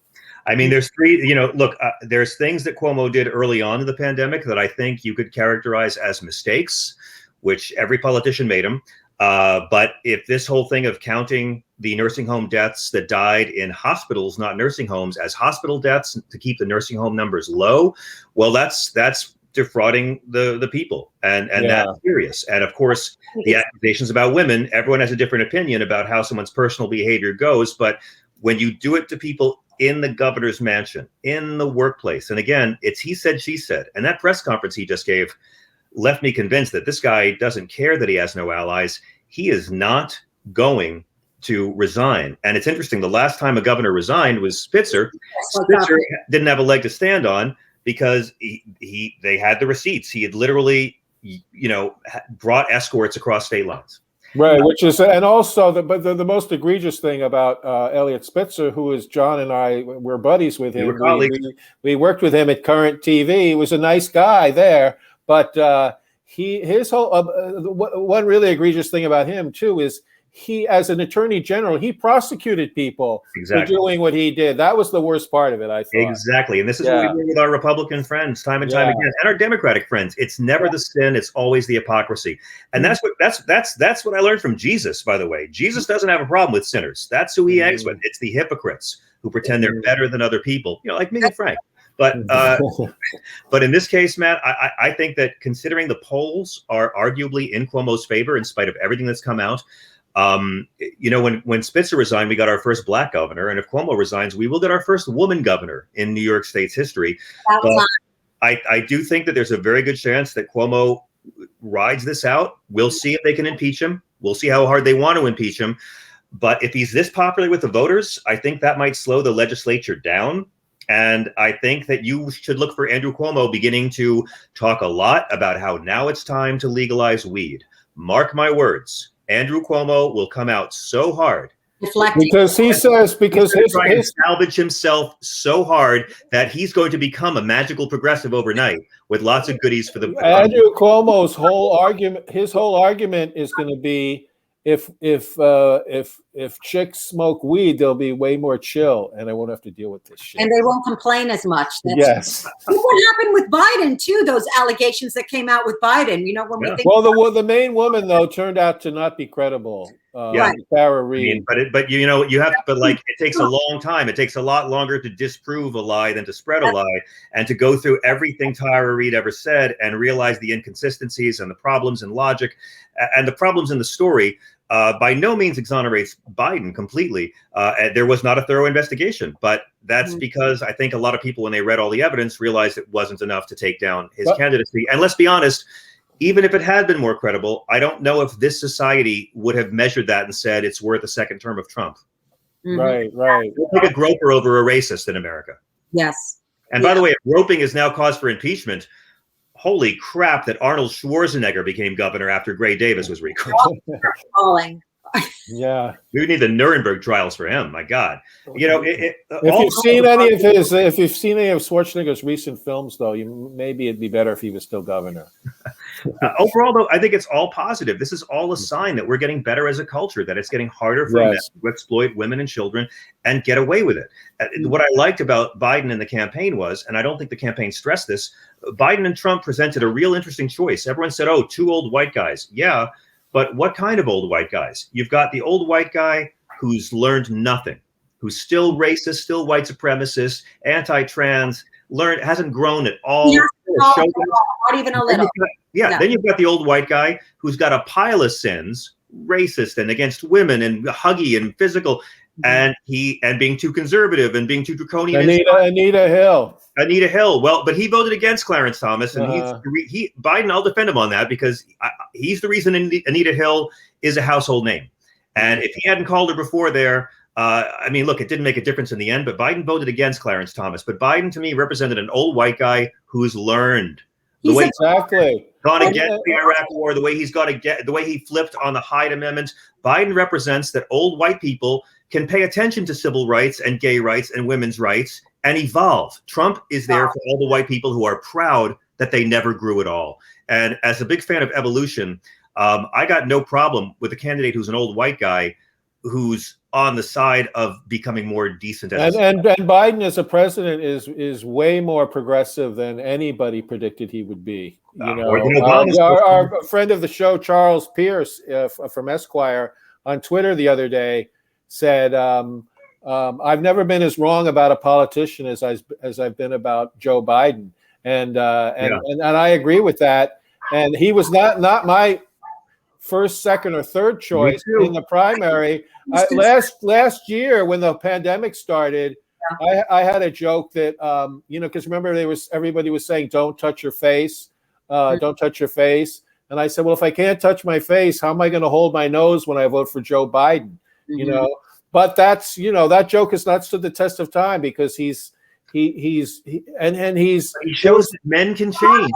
I mean, there's there's things that Cuomo did early on in the pandemic that I think you could characterize as mistakes, which every politician made them. But if this whole thing of counting the nursing home deaths that died in hospitals, not nursing homes, as hospital deaths to keep the nursing home numbers low, well, that's defrauding the people, and that's serious. And of course, the accusations about women, everyone has a different opinion about how someone's personal behavior goes, but when you do it to people in the governor's mansion, in the workplace, and again, it's he said, she said, and that press conference he just gave left me convinced that this guy doesn't care that he has no allies. He is not going to resign. And it's interesting, the last time a governor resigned was Spitzer. Spitzer didn't have a leg to stand on, because they had the receipts. He had literally, brought escorts across state lines.
Right, which is, and also the most egregious thing about Elliot Spitzer, who is John and I were buddies with him. We worked with him at Current TV. He was a nice guy there, But his whole one really egregious thing about him too is he, as an attorney general, he prosecuted people for doing what he did. That was the worst part of it, I thought.
Exactly. And this is what we do with our Republican friends time and time again, and our Democratic friends. It's never the sin, it's always the hypocrisy. And that's what I learned from Jesus, by the way. Jesus doesn't have a problem with sinners. That's who he hangs with. It's the hypocrites who pretend they're better than other people, like me and Frank. But in this case, Matt, I think that considering the polls are arguably in Cuomo's favor in spite of everything that's come out, when Spitzer resigned, we got our first black governor, and if Cuomo resigns, we will get our first woman governor in New York State's history. I do think that there's a very good chance that Cuomo rides this out. We'll see if they can impeach him. We'll see how hard they want to impeach him. But if he's this popular with the voters, I think that might slow the legislature down. And I think that you should look for Andrew Cuomo beginning to talk a lot about how now it's time to legalize weed. Mark my words. Andrew Cuomo will come out so hard
because he's
trying to salvage himself so hard that he's going to become a magical progressive overnight with lots of goodies for the
Andrew Cuomo's whole argument. His whole argument is going to be if chicks smoke weed, they'll be way more chill, and I won't have to deal with this shit.
And they won't complain as much.
Yes.
What happened with Biden too? Those allegations that came out with Biden. When we think
the main woman though turned out to not be credible. Sarah Reed.
But it takes a long time. It takes a lot longer to disprove a lie than to spread a lie, and to go through everything Tara Reid ever said and realize the inconsistencies and the problems in logic and the problems in the story. By no means exonerates Biden completely. There was not a thorough investigation, but that's because I think a lot of people, when they read all the evidence, realized it wasn't enough to take down his candidacy. And let's be honest, even if it had been more credible, I don't know if this society would have measured that and said it's worth a second term of Trump.
Right.
We'll take a groper over a racist in America.
Yes.
And by the way, if groping is now cause for impeachment, holy crap that Arnold Schwarzenegger became governor after Gray Davis was recalled.
Yeah,
we need the Nuremberg trials for him. My God,
if you've seen any of Schwarzenegger's recent films, though, maybe it'd be better if he was still governor.
Overall, though, I think it's all positive. This is all a sign that we're getting better as a culture. That it's getting harder for men to exploit women and children and get away with it. What I liked about Biden in the campaign was, and I don't think the campaign stressed this, Biden and Trump presented a real interesting choice. Everyone said, "Oh, two old white guys." Yeah. But what kind of old white guys? You've got the old white guy who's learned nothing, who's still racist, still white supremacist, anti-trans, hasn't grown at all.
Not even a little.
Then you've got the old white guy who's got a pile of sins, racist and against women and huggy and physical, and being too conservative and being too draconian.
Anita Hill.
Well, but he voted against Clarence Thomas, and Biden. I'll defend him on that because he's the reason Anita Hill is a household name. And if he hadn't called her before there, look, it didn't make a difference in the end. But Biden voted against Clarence Thomas. But Biden, to me, represented an old white guy who's learned the way gone against the Iraq War, the way he flipped on the Hyde Amendment. Biden represents that old white people can pay attention to civil rights and gay rights and women's rights and evolve. Trump is there for all the white people who are proud that they never grew at all. And as a big fan of evolution, I got no problem with a candidate who's an old white guy who's on the side of becoming more decent.
And Biden as a president is way more progressive than anybody predicted he would be. Our friend of the show, Charles Pierce from Esquire, on Twitter the other day said, I've never been as wrong about a politician as I've been about Joe Biden. And I agree with that. And he was not my first, second, or third choice in the primary. Last year, when the pandemic started, I had a joke that because remember everybody was saying, "Don't touch your face, don't touch your face," and I said, "Well, if I can't touch my face, how am I going to hold my nose when I vote for Joe Biden?" But that's that joke has not stood the test of time because he shows
that men can change.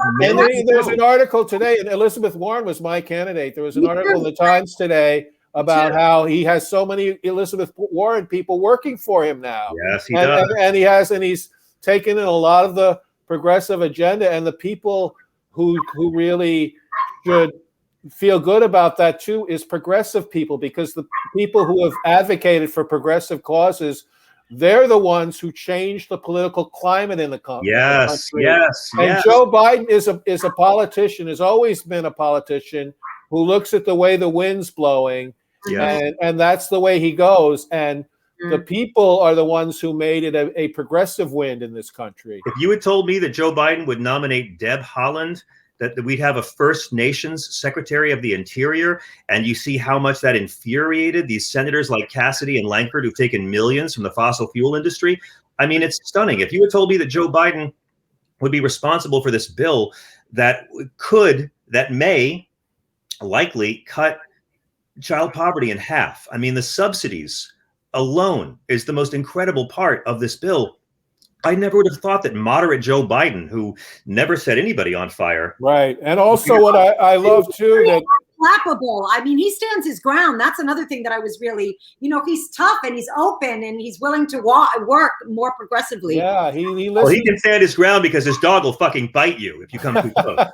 There's an article today, and Elizabeth Warren was my candidate. There was an article in the Times today about how he has so many Elizabeth Warren people working for him now.
Yes, he does.
And he's taken in a lot of the progressive agenda, and the people who really should feel good about that too is progressive people, because the people who have advocated for progressive causes, they're the ones who change the political climate in the country.
Yes, yes,
and
yes.
Joe Biden is a politician, has always been a politician who looks at the way the wind's blowing, and that's the way he goes. And the people are the ones who made it a progressive wind in this country.
If you had told me that Joe Biden would nominate Deb Haaland, that we'd have a First Nations Secretary of the Interior, and you see how much that infuriated these senators like Cassidy and Lankford, who've taken millions from the fossil fuel industry. I mean, it's stunning. If you had told me that Joe Biden would be responsible for this bill that may likely cut child poverty in half. I mean, the subsidies alone is the most incredible part of this bill. I never would have thought that moderate Joe Biden, who never set anybody on fire.
Right. And also what I love too, that
unflappable. I mean, he stands his ground. That's another thing that I was really, he's tough and he's open and he's willing to work more progressively.
Yeah, he listens.
Well, he can stand his ground because his dog will fucking bite you if you come too close.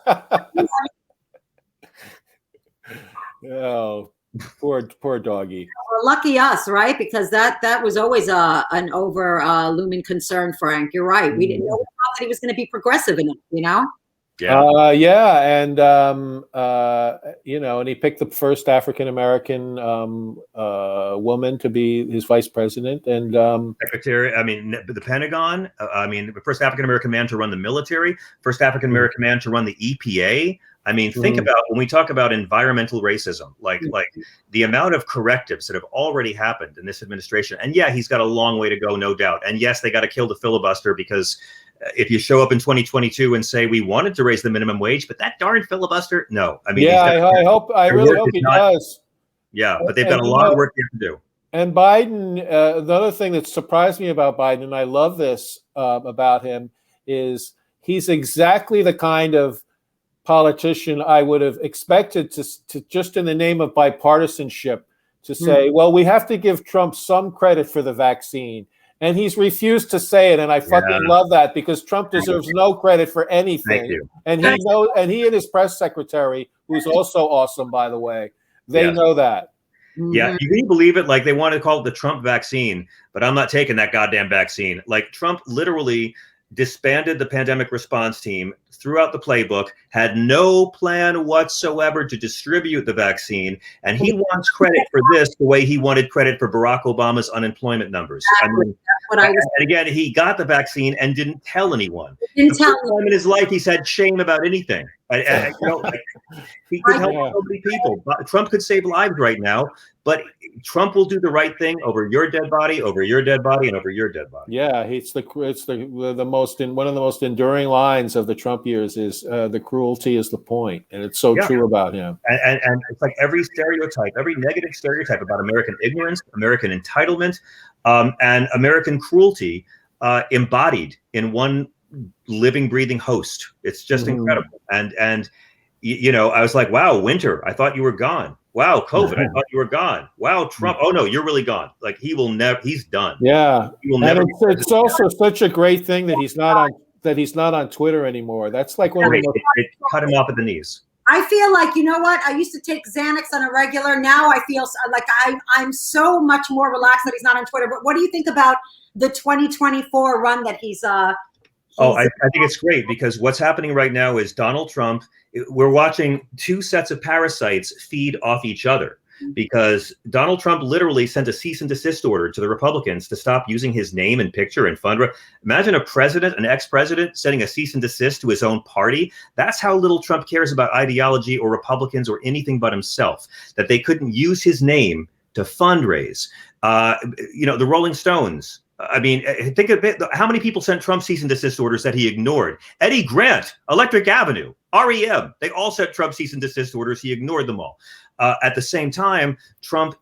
Oh, poor doggy.
Well, lucky us, right? Because that was always an looming concern, Frank. You're right. We didn't know that he was going to be progressive enough,
Yeah. And and he picked the first African American woman to be his vice president and
secretary. I mean, the Pentagon. The first African American man to run the military. First African American man to run the EPA. I mean, think about when we talk about environmental racism, like the amount of correctives that have already happened in this administration. And yeah, he's got a long way to go, no doubt. And yes, they got to kill the filibuster, because if you show up in 2022 and say we wanted to raise the minimum wage, but that darn filibuster, no. I mean,
I really hope he does.
Yeah, but they've got a lot of work they have to do.
And Biden, the other thing that surprised me about Biden, and I love this about him, is he's exactly the kind of politician I would have expected to just in the name of bipartisanship to say, well, we have to give Trump some credit for the vaccine. And he's refused to say it. And I fucking love that, because Trump deserves no credit for anything.
Thank you.
And he and his press secretary, who's also awesome, by the way, they know that.
Yeah, you can believe it. Like, they want to call it the Trump vaccine, but I'm not taking that goddamn vaccine. Like, Trump literally disbanded the pandemic response team, threw out the playbook, had no plan whatsoever to distribute the vaccine, and he wants credit for this the way he wanted credit for Barack Obama's unemployment numbers. I mean, and again, he got the vaccine and didn't tell anyone. The first time in his life he's had shame about anything. He could help so many people. Trump could save lives right now, but Trump will do the right thing over your dead body, over your dead body, and over your dead body.
Yeah, it's the most one of the most enduring lines of the Trump years is the cruelty is the point, and it's so true about him.
And it's like every stereotype, every negative stereotype about American ignorance, American entitlement, and American cruelty embodied in one living, breathing host. It's just incredible. And I was like, wow, Winter, I thought you were gone. Wow, COVID, I thought you were gone. Wow, Trump, oh no, you're really gone. Like, he will never, he's done.
Yeah.
He will never.
It's also such a great thing that he's not on Twitter anymore. That's like one of the most.
It cut him off at the knees.
I feel like, you know what? I used to take Xanax on a regular. Now I feel like I'm so much more relaxed that he's not on Twitter. But what do you think about the 2024 run that he's I
think it's great, because what's happening right now is Donald Trump, we're watching two sets of parasites feed off each other, because Donald Trump literally sent a cease and desist order to the Republicans to stop using his name and picture and fundraise. Imagine a president, an ex-president, sending a cease and desist to his own party. That's how little Trump cares about ideology or Republicans or anything but himself, that they couldn't use his name to fundraise. The Rolling Stones. I mean, think of it. How many people sent Trump cease and desist orders that he ignored? Eddie Grant, Electric Avenue, REM. They all sent Trump cease and desist orders. He ignored them all. At the same time, Trump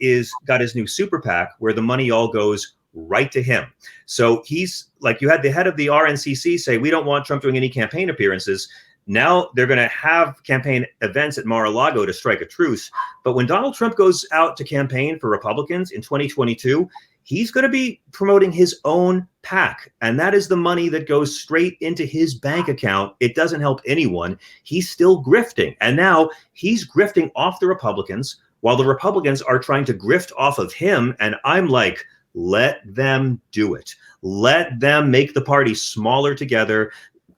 got his new super PAC where the money all goes right to him. So he's like, you had the head of the RNCC say, we don't want Trump doing any campaign appearances. Now they're going to have campaign events at Mar-a-Lago to strike a truce. But when Donald Trump goes out to campaign for Republicans in 2022, he's going to be promoting his own PAC. And that is the money that goes straight into his bank account. It doesn't help anyone. He's still grifting. And now he's grifting off the Republicans while the Republicans are trying to grift off of him. And I'm like, let them do it. Let them make the party smaller together.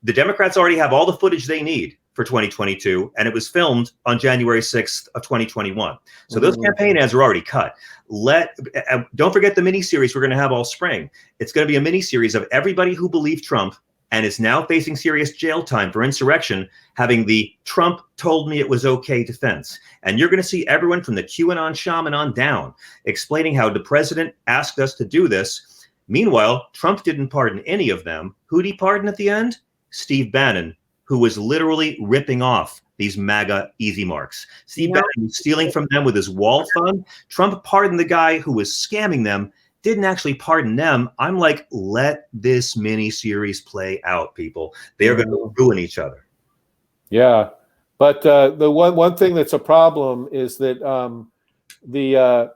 The Democrats already have all the footage they need for 2022, and it was filmed on January 6th of 2021. So those campaign ads are already cut. Don't forget the mini-series we're going to have all spring. It's going to be a mini-series of everybody who believed Trump and is now facing serious jail time for insurrection, having the Trump told me it was okay defense. And you're going to see everyone from the QAnon shaman on down explaining how the president asked us to do this. Meanwhile, Trump didn't pardon any of them. Who'd he pardon at the end? Steve Bannon, who was literally ripping off these MAGA easy marks. Steve Bannon was stealing from them with his wall fund. Trump pardoned the guy who was scamming them, didn't actually pardon them. I'm like, let this mini-series play out, people. They are going to ruin each other.
Yeah. But the one thing that's a problem is that the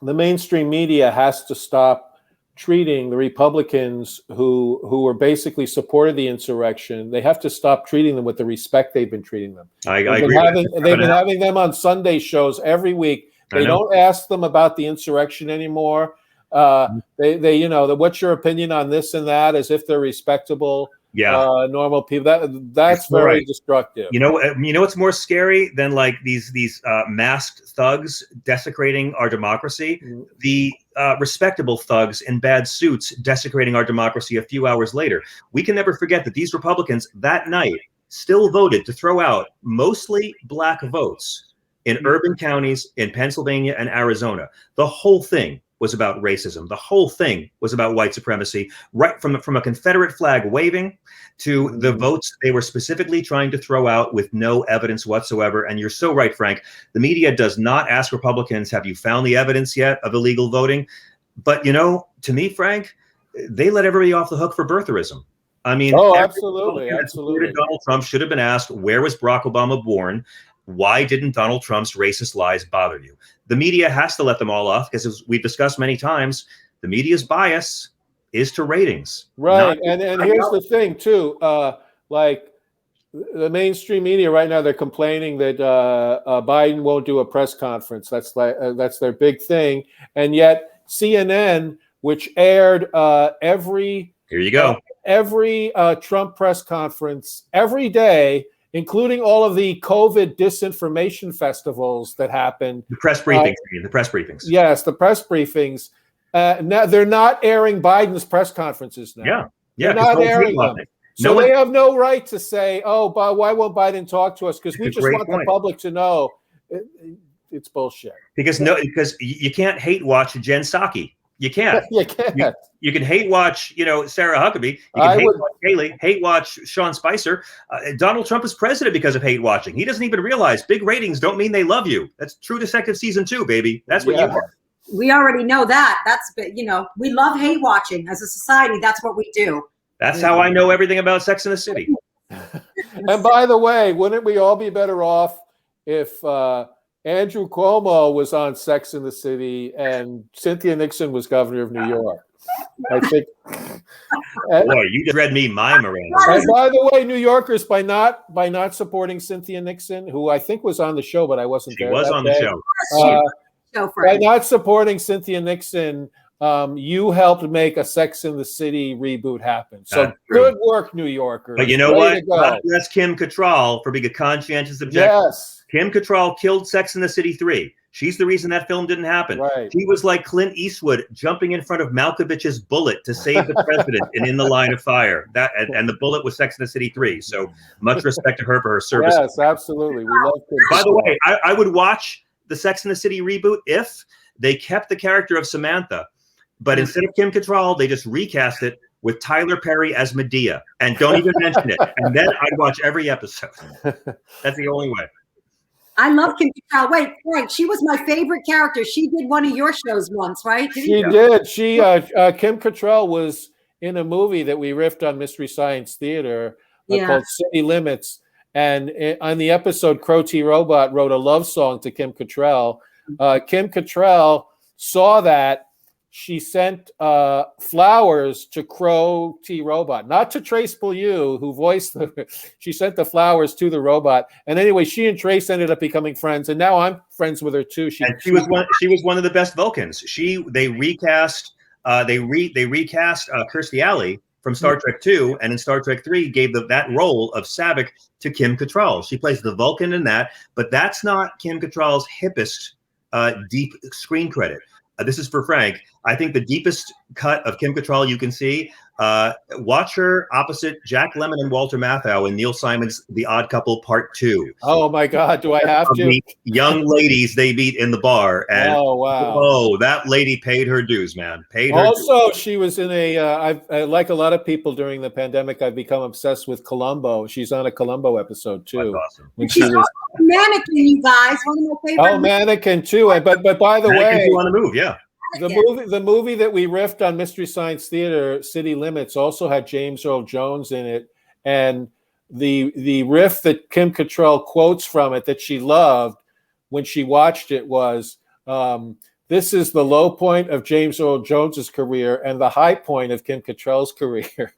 mainstream media has to stop treating the Republicans who were basically supported the insurrection. They have to stop treating them with the respect they've been treating them.
I agree.
They've been having them on Sunday shows every week. They don't ask them about the insurrection anymore. They what's your opinion on this and that, as if they're respectable, normal people. That's very destructive. You know
what's more scary than like these masked thugs desecrating our democracy? The respectable thugs in bad suits desecrating our democracy a few hours later. We can never forget that these Republicans that night still voted to throw out mostly black votes in urban counties in Pennsylvania and Arizona. The whole thing was about racism. The whole thing was about white supremacy, right from a Confederate flag waving to the votes they were specifically trying to throw out with no evidence whatsoever. And you're so right, Frank. The media does not ask Republicans, have you found the evidence yet of illegal voting? But, to me, Frank, they let everybody off the hook for birtherism. I mean,
absolutely.
Donald Trump should have been asked, where was Barack Obama born? Why didn't Donald Trump's racist lies bother you? The media has to let them all off because, as we've discussed many times, the media's bias is to ratings.
Right. And here's the thing, too. Like the mainstream media right now, they're complaining that Biden won't do a press conference. That's their big thing. And yet CNN, which aired every Trump press conference every day, including all of the COVID disinformation festivals that happened.
The press briefings. The press briefings.
Yes, the press briefings. Now they're not airing Biden's press conferences now.
Yeah.
They're not airing them. So they have no right to say, "Oh, but why won't Biden talk to us?" Because we just want the public to know it's bullshit.
Because you can't hate watch Jen Psaki. You can't.
You can't.
You can hate watch, Sarah Huckabee. You can watch Haley, hate watch Sean Spicer. Donald Trump is president because of hate watching. He doesn't even realize big ratings don't mean they love you. That's True Detective season 2, baby. That's what you are.
We already know that. That's, we love hate watching as a society. That's what we do.
That's how I know everything about Sex and the City.
And by the way, wouldn't we all be better off if Andrew Cuomo was on Sex and the City and Cynthia Nixon was governor of New York? I think.
Boy, you just read me mime around.
And by the way, New Yorkers, by not supporting Cynthia Nixon, who I think was on the show, but I wasn't there.
She was on the show.
By not supporting Cynthia Nixon, you helped make a Sex and the City reboot happen. So good work, New Yorkers.
But you know what? That's Kim Cattrall for being a conscientious objector.
Yes.
Kim Cattrall killed Sex and the City 3. She's the reason that film didn't happen.
Right.
He was like Clint Eastwood jumping in front of Malkovich's bullet to save the president and In the Line of Fire. And the bullet was Sex and the City 3. So much respect to her for her service.
Yes, absolutely. We love Kim.
By the way, I would watch the Sex and the City reboot if they kept the character of Samantha, but instead of Kim Cattrall, they just recast it with Tyler Perry as Medea, and don't even mention it. And then I'd watch every episode. That's the only way.
I love Kim Cattrall. Wait, Frank, she was my favorite character. She did one of your shows once, right?
She did. Kim Cattrall was in a movie that we riffed on Mystery Science Theater called City Limits. And on the episode, Crow T. Robot wrote a love song to Kim Cattrall. Kim Cattrall saw that, she sent flowers to Crow T Robot, not to Trace Beaulieu, who voiced the. She sent the flowers to the robot, and anyway, she and Trace ended up becoming friends, and now I'm friends with her too. She
was one of the best Vulcans. They recast Kirstie Alley from Star Trek 2, and in Star Trek 3 gave that role of Saavik to Kim Cattrall. She plays the Vulcan in that, but that's not Kim Cattrall's hippest deep screen credit. This is for Frank. I think the deepest cut of Kim Cattrall you can see, watch her opposite Jack Lemmon and Walter Matthau in Neil Simon's The Odd Couple Part 2.
Oh my God, do I have to?
The young ladies they meet in the bar. And
oh, wow.
Oh, that lady paid her dues, man.
She was in like a lot of people during the pandemic, I've become obsessed with Columbo. She's on a Columbo episode too.
That's awesome.
When she was Mannequin, you guys. One of my favorite.
Oh, Mannequin too. But by the way,
on the move, yeah.
The movie that we riffed on Mystery Science Theater, City Limits, also had James Earl Jones in it, and the riff that Kim Cattrall quotes from it that she loved when she watched it was, "This is the low point of James Earl Jones's career and the high point of Kim Cattrall's career."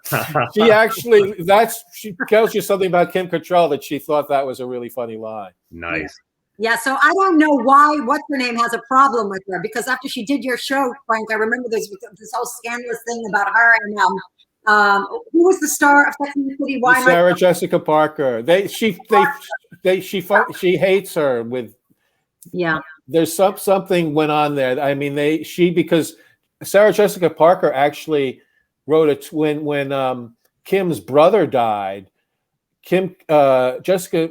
She tells you something about Kim Cattrall that she thought that was a really funny line.
Nice.
Yeah, so I don't know why what's her name has a problem with her, because after she did your show, Frank, I remember this whole scandalous thing about her and who was the star of Sex and the City?
Sarah Jessica Parker. She hates her with.
Yeah.
There's something went on there. I mean, because Sarah Jessica Parker actually wrote when Kim's brother died. Jessica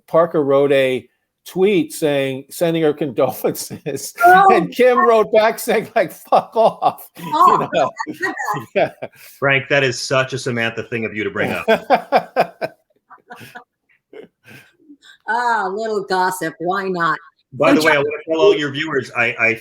Parker wrote a tweet sending her condolences, and Kim wrote back saying like "fuck off." Yeah.
Frank, that is such a Samantha thing of you to bring up.
Little gossip. Why not?
By the way, I want to tell all your viewers, I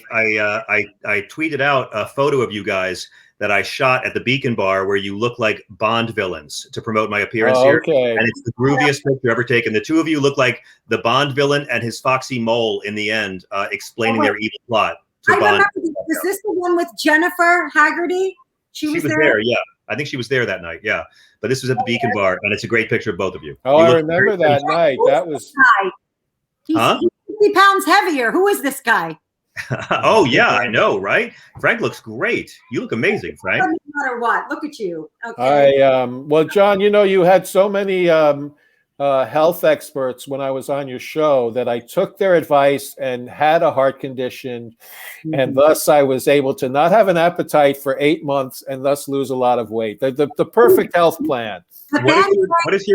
tweeted out a photo of you guys that I shot at the Beacon Bar where you look like Bond villains to promote my appearance here. And it's the grooviest picture ever taken. The two of you look like the Bond villain and his foxy mole in the end, explaining their evil plot to Bond.
Is this the one with Jennifer Haggerty? She was there,
yeah. I think she was there that night, yeah. But this was at the Beacon Bar, and it's a great picture of both of you.
Oh, I remember that night. That was...
He's 50 pounds heavier. Who is this guy?
Oh yeah, I know, right? Frank looks great. You look amazing, Frank.
No matter what, look at you. Okay.
Well, John, you had so many health experts when I was on your show that I took their advice and had a heart condition, and thus I was able to not have an appetite for 8 months and thus lose a lot of weight. The perfect health plan.
What is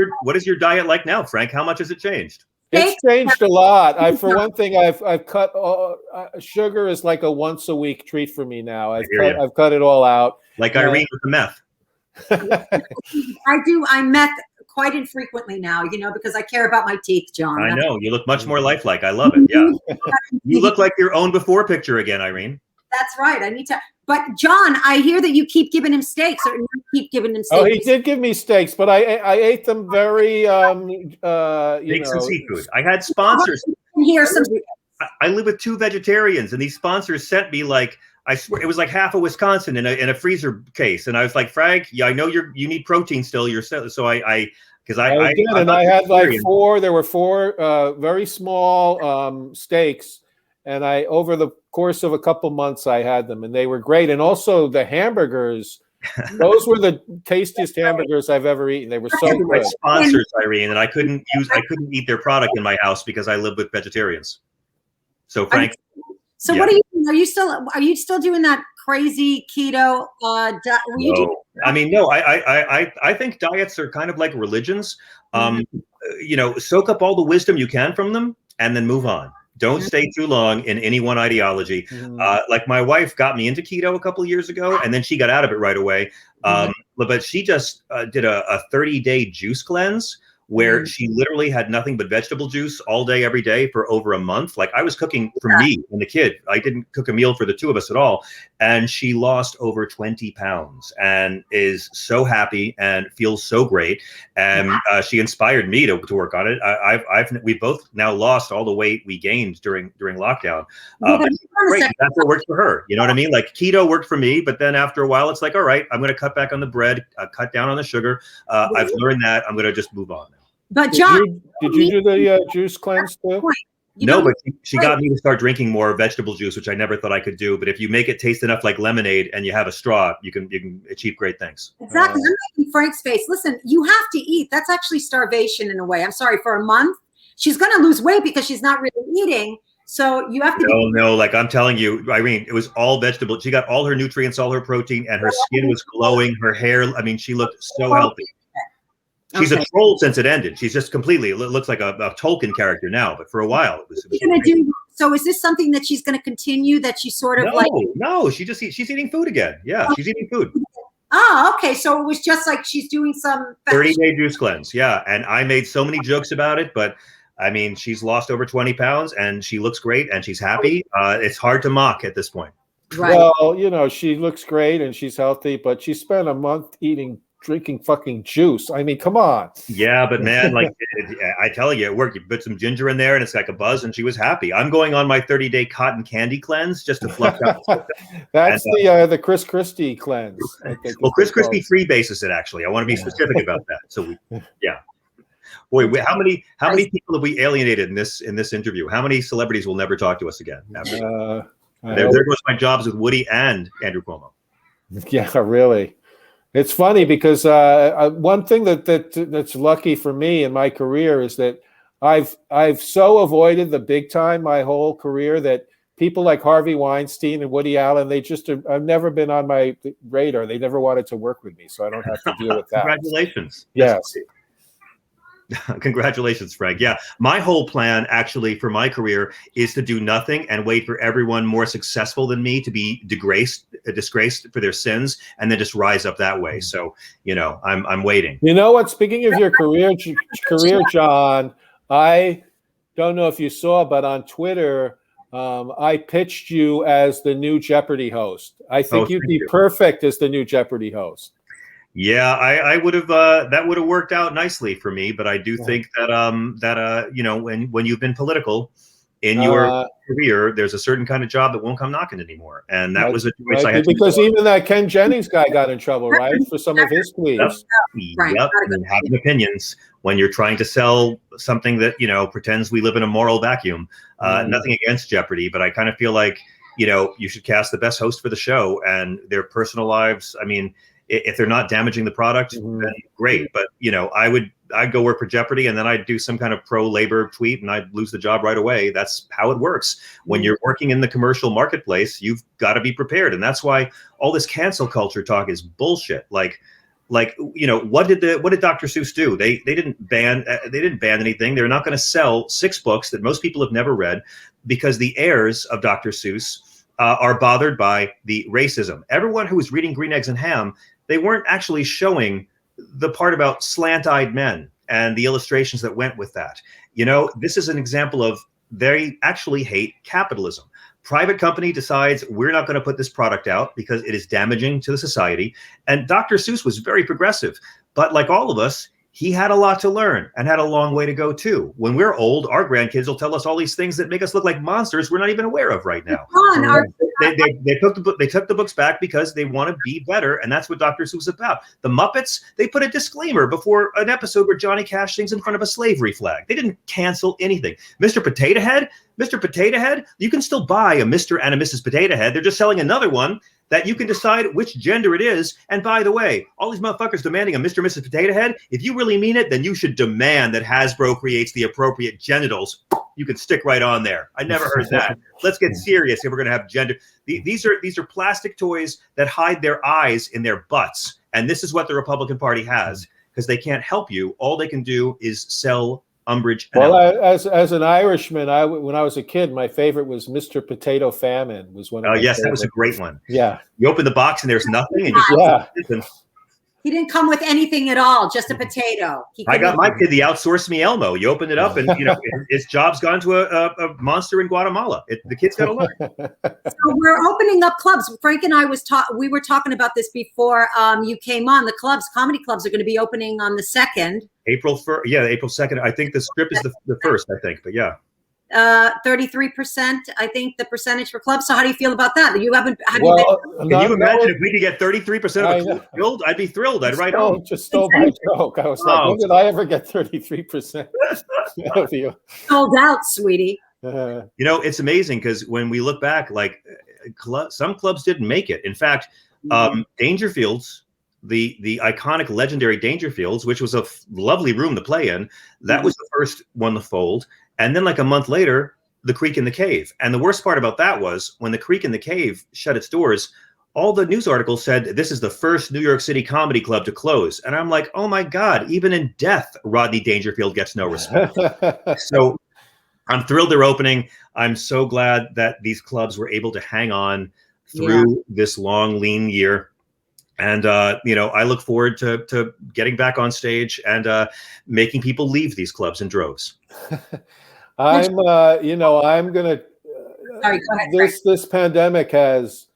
your diet like now, Frank? How much has it changed?
It's changed a lot. For one thing, I've cut sugar is like a once a week treat for me now. I've cut it all out.
Like Irene with the meth.
I meth quite infrequently now, because I care about my teeth, John.
I know. You look much more lifelike. I love it. Yeah. You look like your own before picture again, Irene.
That's right. I need to. But John, I hear that you keep giving him steaks, or you keep giving him steaks.
Oh, he did give me steaks, but I ate them very,
steaks and seafood. I had sponsors. I live with 2 vegetarians, and these sponsors sent me I swear it was like half of Wisconsin in a freezer case, and I was like, Frank, yeah, I know you need protein still. So I
had like 4. There were 4 very small steaks. And over the course of a couple months, I had them, and they were great. And also the hamburgers, those were the tastiest hamburgers I've ever eaten. They were so good.
My sponsors, Irene, and I couldn't eat their product in my house because I live with vegetarians. So Frank.
So yeah. What are you doing? Are you still doing that crazy keto?
No. I think diets are kind of like religions. Soak up all the wisdom you can from them, and then move on. Don't stay too long in any one ideology. Like my wife got me into keto a couple of years ago, and then she got out of it right away. But she just did a 30-day juice cleanse where she literally had nothing but vegetable juice all day, every day for over a month. Like I was cooking for me and the kid. I didn't cook a meal for the two of us at all. And she lost over 20 pounds and is so happy and feels so great. And she inspired me to work on it. We both now lost all the weight we gained during lockdown. Great. That's what worked for her. You know what I mean? Like keto worked for me, but then after a while, it's like, all right, I'm going to cut back on the bread, cut down on the sugar. I've learned that. I'm going to just move on.
But John,
did you do the juice cleanse too?
No, but she got me to start drinking more vegetable juice, which I never thought I could do. But if you make it taste enough like lemonade and you have a straw, you can achieve great things.
Exactly. I'm making Frank's face. Listen, you have to eat. That's actually starvation in a way. I'm sorry, for a month. She's going to lose weight because she's not really eating. So you have to.
No, like I'm telling you, Irene, it was all vegetable. She got all her nutrients, all her protein, and her skin was glowing. Her hair, I mean, she looked so healthy. She's a troll since it ended. She's just completely, it looks like a Tolkien character now, but for a while it was
so is this something that she's going to continue, that she's sort of
No, she's eating food again. Yeah, she's eating food.
Oh, okay. So it was just like she's doing some
30-day juice cleanse. Yeah. And I made so many jokes about it, but I mean, she's lost over 20 pounds and she looks great and she's happy. It's hard to mock at this point.
Right.
Well, you know, she looks great and she's healthy, but she spent a month drinking fucking juice. I mean, come on.
Yeah, but man, like I tell you, it worked. You put some ginger in there and it's like a buzz and she was happy. I'm going on my 30-day cotton candy cleanse just to flush out.
That's the Chris Christie cleanse.
Well, Chris Christie freebases it actually. I want to be specific about that. So boy, how many people have we alienated in this interview? How many celebrities will never talk to us again? There goes my jobs with Woody and Andrew Cuomo.
Yeah, really. It's funny because one thing that's lucky for me in my career is that I've so avoided the big time my whole career that people like Harvey Weinstein and Woody Allen, I've never been on my radar. They never wanted to work with me, so I don't have to deal with that.
Congratulations.
Yes.
Congratulations, Frank. Yeah, my whole plan actually for my career is to do nothing and wait for everyone more successful than me to be disgraced for their sins, and then just rise up that way. So, you know, I'm waiting.
You know what? Speaking of your career, John, I don't know if you saw, but on Twitter, I pitched you as the new Jeopardy host. I think you'd be perfect as the new Jeopardy host.
Yeah, I would have. That would have worked out nicely for me. But I do think that you know, when you've been political in your career, there's a certain kind of job that won't come knocking anymore, and that was a choice I had to
because even that Ken Jennings guy got in trouble, right, for some of his tweets.
Yep, and having opinions when you're trying to sell something that, you know, pretends we live in a moral vacuum. Nothing against Jeopardy, but I kind of feel like, you know, you should cast the best host for the show, and their personal lives. I mean, if they're not damaging the product, then great. But, you know, I'd go work for Jeopardy and then I'd do some kind of pro-labor tweet and I'd lose the job right away. That's how it works. When you're working in the commercial marketplace, you've got to be prepared. And that's why all this cancel culture talk is bullshit. Like, you know, what did Dr. Seuss do? They didn't ban anything. They're not going to sell 6 books that most people have never read because the heirs of Dr. Seuss are bothered by the racism. Everyone who was reading Green Eggs and Ham, they weren't actually showing the part about slant-eyed men and the illustrations that went with that. You know, this is an example of they actually hate capitalism. Private company decides we're not going to put this product out because it is damaging to the society. And Dr. Seuss was very progressive, but like all of us, he had a lot to learn and had a long way to go too. When we're old, our grandkids will tell us all these things that make us look like monsters we're not even aware of right now. They took the books back because they want to be better, and that's what Dr. Seuss is about. The Muppets, they put a disclaimer before an episode where Johnny Cash sings in front of a slavery flag. They didn't cancel anything. Mr. Potato Head, you can still buy a Mr. and a Mrs. Potato Head. They're just selling another one that you can decide which gender it is. And by the way, all these motherfuckers demanding a Mr. and Mrs. Potato Head, if you really mean it, then you should demand that Hasbro creates the appropriate genitals. You can stick right on there. I never heard that. Let's get serious if we're going to have gender. These are plastic toys that hide their eyes in their butts. And this is what the Republican Party has, because they can't help you. All they can do is sell umbrage.
Well, as an Irishman, when I was a kid, my favorite was Mr. Potato Famine. Was one of my
yes,
favorite.
That was a great one.
Yeah,
you open the box and there's nothing, and you
He didn't come with anything at all, just a potato.
I got my kid the outsource me Elmo. You open it up, and his job's gone to a monster in Guatemala. The kid's got to learn.
So we're opening up clubs. Frank and I we were talking about this before you came on. The comedy clubs are going to be opening on the 2nd.
April 1st. Yeah, April 2nd. I think the strip is the 1st. I think, but yeah.
33%, I think, the percentage for clubs. So how do you feel about that? You haven't.
Can you imagine if we could get 33% of a club filled? I'd be thrilled. I'd write home.
Just stole my joke. I was like, when did I ever get 33% of you?
Sold out, sweetie.
It's amazing because when we look back, like some clubs didn't make it. In fact, Dangerfields, the iconic, legendary Dangerfields, which was a lovely room to play in, that was the first one to fold. And then like a month later, the Creek and the Cave. And the worst part about that was when the Creek and the Cave shut its doors, all the news articles said this is the first New York City comedy club to close. And I'm like, oh my God, even in death, Rodney Dangerfield gets no respect. So I'm thrilled they're opening. I'm so glad that these clubs were able to hang on through this long, lean year. And, I look forward to getting back on stage and making people leave these clubs in droves.
I'm going to,
Sorry, go ahead,
this pandemic has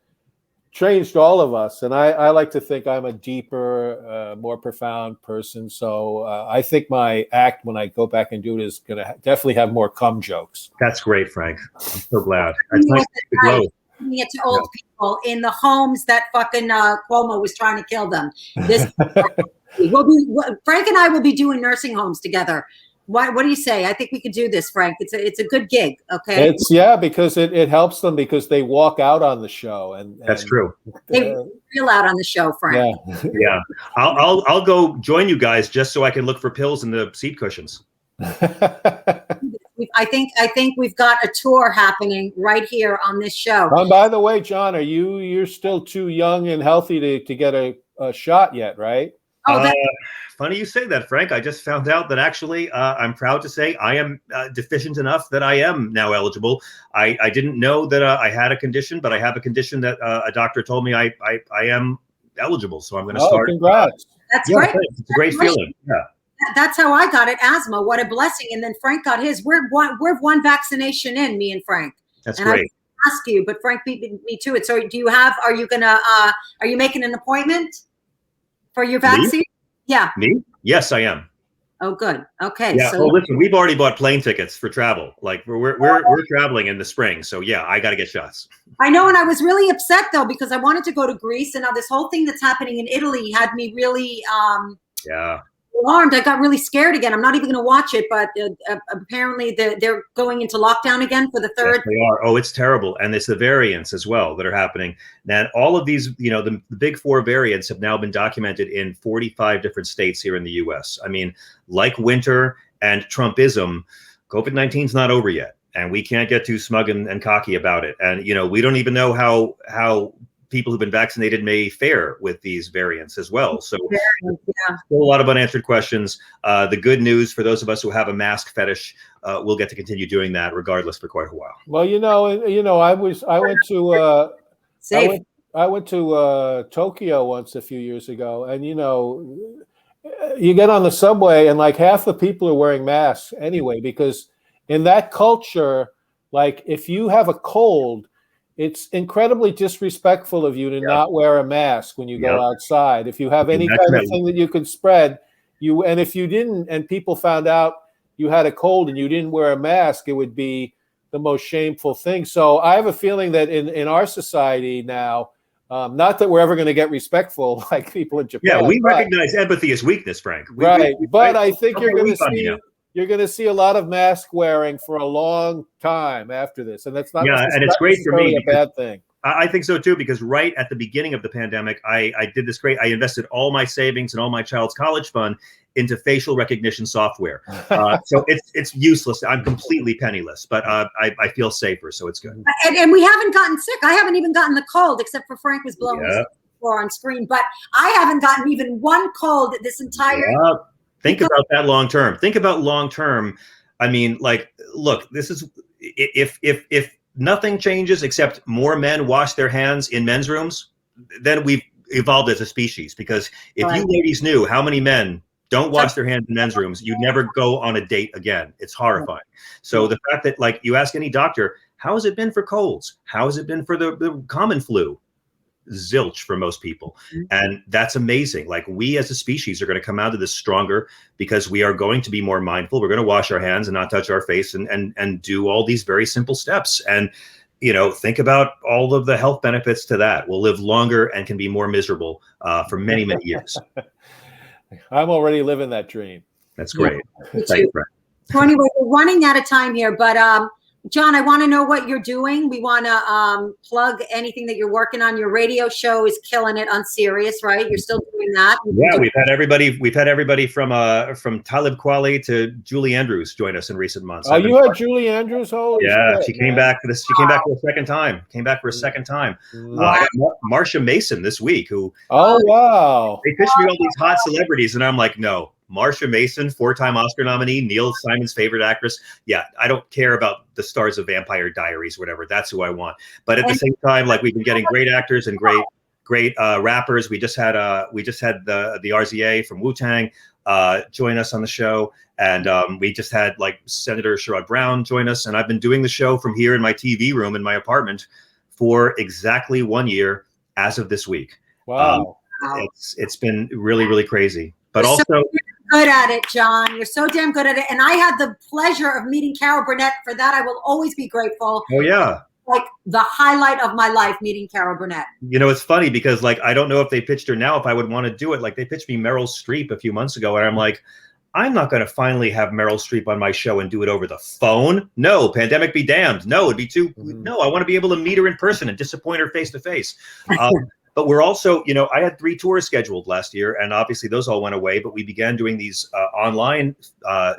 changed all of us. And I like to think I'm a deeper, more profound person. So I think my act, when I go back and do it, is going to definitely have more cum jokes.
That's great, Frank. I'm so glad. That's nice to grow.
It to old people in the homes that fucking Cuomo was trying to kill them. Frank and I will be doing nursing homes together. What do you say? I think we could do this, Frank. It's a good gig. Okay.
Because it helps them because they walk out on the show and
that's true.
They feel out on the show, Frank.
Yeah. I'll go join you guys just so I can look for pills in the seat cushions.
I think we've got a tour happening right here on this show.
By the way, John, you're still too young and healthy to get a shot yet, right?
Funny you say that, Frank. I just found out that actually I'm proud to say I am deficient enough that I am now eligible. I didn't know that I had a condition, but I have a condition that a doctor told me I am eligible. So I'm going to start.
Congrats.
That's great.
It's a great feeling. Yeah.
That's how I got it, asthma. What a blessing. And then Frank got his. We're one vaccination in, me and Frank.
That's great.
I ask you, but Frank beat me to it. So are you making an appointment for your vaccine?
Me?
Yeah.
Me? Yes, I am.
Oh, good. Okay.
Yeah.
So
listen, we've already bought plane tickets for travel. Like we're traveling in the spring. So yeah, I got to get shots.
I know. And I was really upset though, because I wanted to go to Greece, and now this whole thing that's happening in Italy had me really, alarmed. I got really scared again. I'm not even going to watch it, but apparently they're going into lockdown again for the third.
Yes, they are. Oh, it's terrible. And it's the variants as well that are happening. And all of these, the big four variants have now been documented in 45 different states here in the US. I mean, like winter and Trumpism, COVID-19 is not over yet. And we can't get too smug and cocky about it. And, we don't even know how people who've been vaccinated may fare with these variants as well. So still a lot of unanswered questions. The good news for those of us who have a mask fetish, we'll get to continue doing that regardless for quite a while.
Well, I went to Tokyo once a few years ago, and you get on the subway and like half the people are wearing masks anyway, because in that culture, like if you have a cold, it's incredibly disrespectful of you to not wear a mask when you go outside. If you have any kind of thing that you can spread, and if you didn't, and people found out you had a cold and you didn't wear a mask, it would be the most shameful thing. So I have a feeling that in our society now, not that we're ever going to get respectful like people in Japan.
Yeah, we recognize empathy as weakness, Frank.
But I think you're going to see a lot of mask wearing for a long time after this, and that's not
and it's great for me
a bad thing.
I think so too, because right at the beginning of the pandemic, I did this great. I invested all my savings and all my child's college fund into facial recognition software. So it's useless. I'm completely penniless, but I feel safer, so it's good.
And we haven't gotten sick. I haven't even gotten the cold, except for Frank was blowing his floor on screen. But I haven't gotten even one cold this entire.
Think about that long term. Think about long term. I mean, like, look, this is if nothing changes except more men wash their hands in men's rooms, then evolved as a species. Because if you ladies knew how many men don't wash their hands in men's rooms, you'd never go on a date again. It's horrifying. So the fact that, like, you ask any doctor, how has it been for colds? How has it been for the common flu? Zilch for most people. And that's amazing. Like, we as a species are going to come out of this stronger because we are going to be more mindful. We're going to wash our hands and not touch our face and do all these very simple steps. And, you know, think about all of the health benefits to that. We'll live longer and can be more miserable for many, many years.
I'm already living that dream.
That's great.
Yeah.
Thank you, Frank.
So anyway, we're running out of time here, but John, I want to know what you're doing. We want to plug anything that you're working on. Your radio show is killing it on Sirius, right? You're still doing that.
Yeah, we've had everybody from Talib Kweli to Julie Andrews join us in recent months.
Oh, you had Julie Andrews? Holy shit,
she came back for this. She came back for a second time. I got Marsha Mason this week.
Oh, wow!
They pitched me all these hot celebrities, and I'm like, no. Marsha Mason, 4-time Oscar nominee, Neil Simon's favorite actress. Yeah, I don't care about the stars of Vampire Diaries, whatever. That's who I want. But at the same time, like, we've been getting great actors and great rappers. We just had the RZA from Wu-Tang join us on the show, and we just had like Senator Sherrod Brown join us. And I've been doing the show from here in my TV room in my apartment for exactly 1 year as of this week.
Wow.
It's been really, really crazy. But also,
good at it, John. You're so damn good at it. And I had the pleasure of meeting Carol Burnett. For that, I will always be grateful.
Oh, yeah.
Like the highlight of my life, meeting Carol Burnett.
You know, it's funny because, like, I don't know if they pitched her now, if I would want to do it. Like, they pitched me Meryl Streep a few months ago, and I'm like, I'm not going to finally have Meryl Streep on my show and do it over the phone. No, pandemic be damned. No, it'd be too. No, I want to be able to meet her in person and disappoint her face to face. But we're also, you know, I had 3 tours scheduled last year, and obviously those all went away. But we began doing these online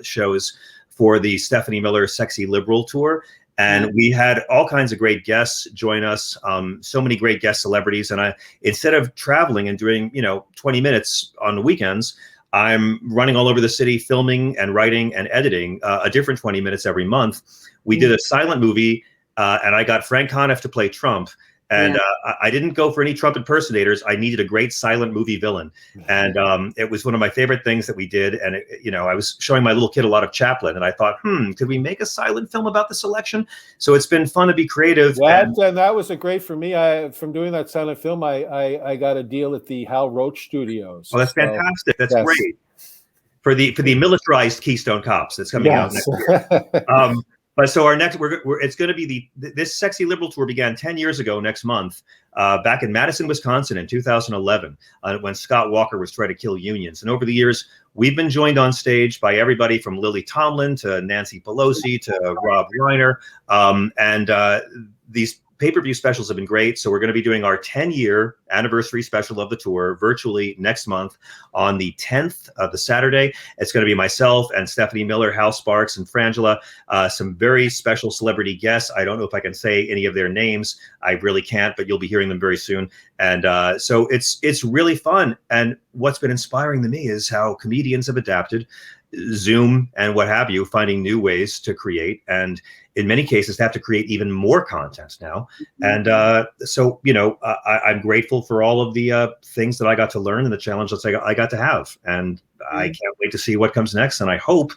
shows for the Stephanie Miller Sexy Liberal Tour. And we had all kinds of great guests join us, so many great guest celebrities. And instead of traveling and doing, 20 minutes on the weekends, I'm running all over the city, filming and writing and editing a different 20 minutes every month. We did a silent movie, and I got Frank Conniff to play Trump. And I didn't go for any Trump impersonators. I needed a great silent movie villain. And it was one of my favorite things that we did. And, I was showing my little kid a lot of Chaplin. And I thought, could we make a silent film about this election? So it's been fun to be creative.
And that was a great for me. From doing that silent film, I got a deal at the Hal Roach Studios.
Oh, that's fantastic. That's great. For the militarized Keystone Cops that's coming out next year. But so our next, it's going to be this Sexy Liberal tour began 10 years ago next month, back in Madison, Wisconsin in 2011, when Scott Walker was trying to kill unions. And over the years, we've been joined on stage by everybody from Lily Tomlin to Nancy Pelosi to Rob Reiner. And these pay-per-view specials have been great. So we're going to be doing our 10-year anniversary special of the tour virtually next month on the 10th of the Saturday. It's going to be myself and Stephanie Miller, Hal Sparks, and Frangela, some very special celebrity guests. I don't know if I can say any of their names. I really can't, but you'll be hearing them very soon. And so it's really fun. And what's been inspiring to me is how comedians have adapted Zoom and what have you, finding new ways to create, and in many cases have to create even more content now. And so I'm grateful for all of the things that I got to learn and the challenges I got to have, and I can't wait to see what comes next. And I hope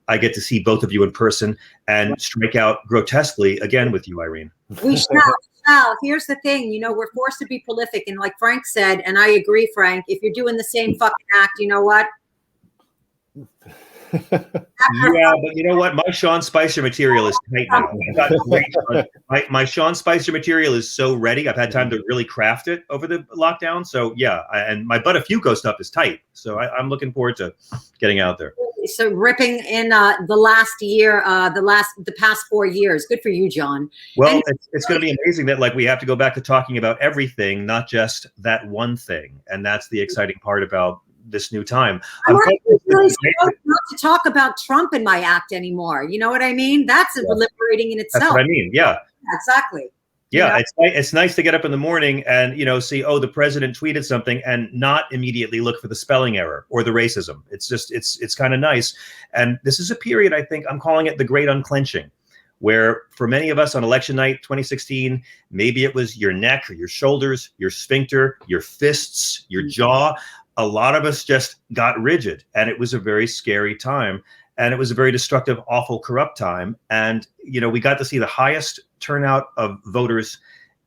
I get to see both of you in person and strike out grotesquely again with you, Irene.
We shall. Here's the thing, we're forced to be prolific, and like Frank said, and I agree, Frank, if you're doing the same fucking act, you know what?
Yeah, but you know what? My Sean Spicer material is tight now. I've got great, my Sean Spicer material is so ready. I've had time to really craft it over the lockdown. So yeah, and my But a Fuco stuff is tight. So I'm looking forward to getting out there.
So ripping in the last year, the past 4 years. Good for you, John.
Well, it's going to be amazing that we have to go back to talking about everything, not just that one thing. And that's the exciting part about this new time.
I'm really not to talk about Trump in my act anymore. You know what I mean? That's liberating in itself.
That's what I mean. Yeah.
Exactly.
Yeah, it's nice to get up in the morning and see, the president tweeted something and not immediately look for the spelling error or the racism. It's just it's kind of nice. And this is a period, I think I'm calling it the great unclenching, where for many of us on election night 2016, maybe it was your neck or your shoulders, your sphincter, your fists, your jaw. A lot of us just got rigid, and it was a very scary time. And it was a very destructive, awful, corrupt time. And, you know, we got to see the highest turnout of voters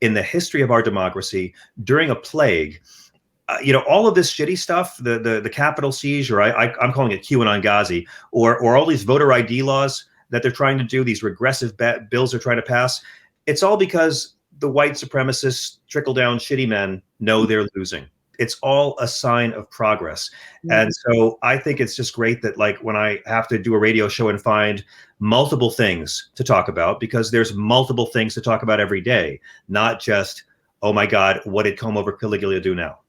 in the history of our democracy during a plague. You know, all of this shitty stuff, the Capitol siege, or I'm calling it QAnon Ghazi, or all these voter ID laws that they're trying to do, these regressive bills they're trying to pass. It's all because the white supremacists, trickle-down shitty men know they're losing. It's all a sign of progress. And so I think it's just great that, like, when I have to do a radio show and find multiple things to talk about, because there's multiple things to talk about every day, not just, oh my God, what did Cuomo over Caligula do now?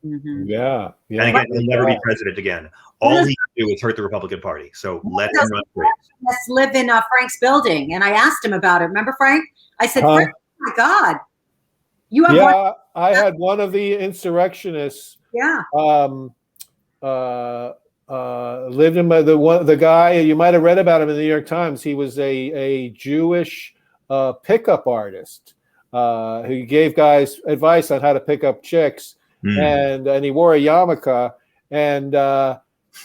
Yeah.
And again, he'll never be president again. All he can do is hurt the Republican Party. So let him run free.
Let's live in Frank's building. And I asked him about it. Remember, Frank? I said, Frank, oh my God. You have one.
I had one of the insurrectionists.
Yeah.
Lived in the guy, you might have read about him in the New York Times. He was a Jewish pickup artist who gave guys advice on how to pick up chicks, and he wore a yarmulke, and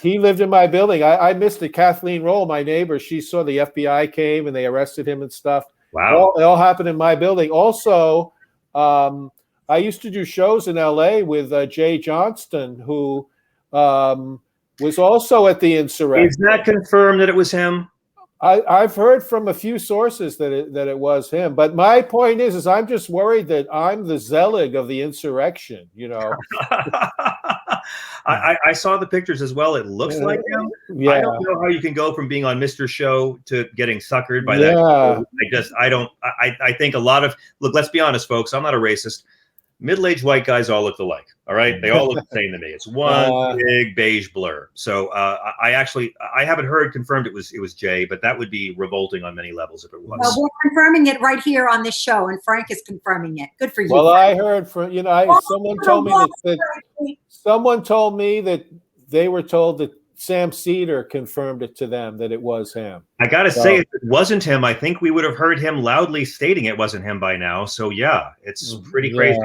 he lived in my building. I missed it. Kathleen Roll, my neighbor, she saw the FBI came and they arrested him and stuff.
Wow.
It all happened in my building. Also, I used to do shows in LA with Jay Johnston, who was also at the insurrection.
Is that confirmed that it was him?
I've heard from a few sources that it was him. But my point is I'm just worried that I'm the Zelig of the insurrection, you know.
I saw the pictures as well. It looks like him.
Yeah.
I don't know how you can go from being on Mr. Show to getting suckered by that. I think a lot of, look, let's be honest, folks. I'm not a racist. Middle-aged white guys all look alike. All right. They all look the same to me. It's one big beige blur. So I haven't heard confirmed it was Jay, but that would be revolting on many levels if it was.
Well, we're confirming it right here on this show, and Frank is confirming it. Good for you.
Well,
Frank.
I heard from, someone told me that they were told that Sam Cedar confirmed it to them that it was him.
I got to say, if it wasn't him, I think we would have heard him loudly stating it wasn't him by now. So, yeah, it's pretty crazy.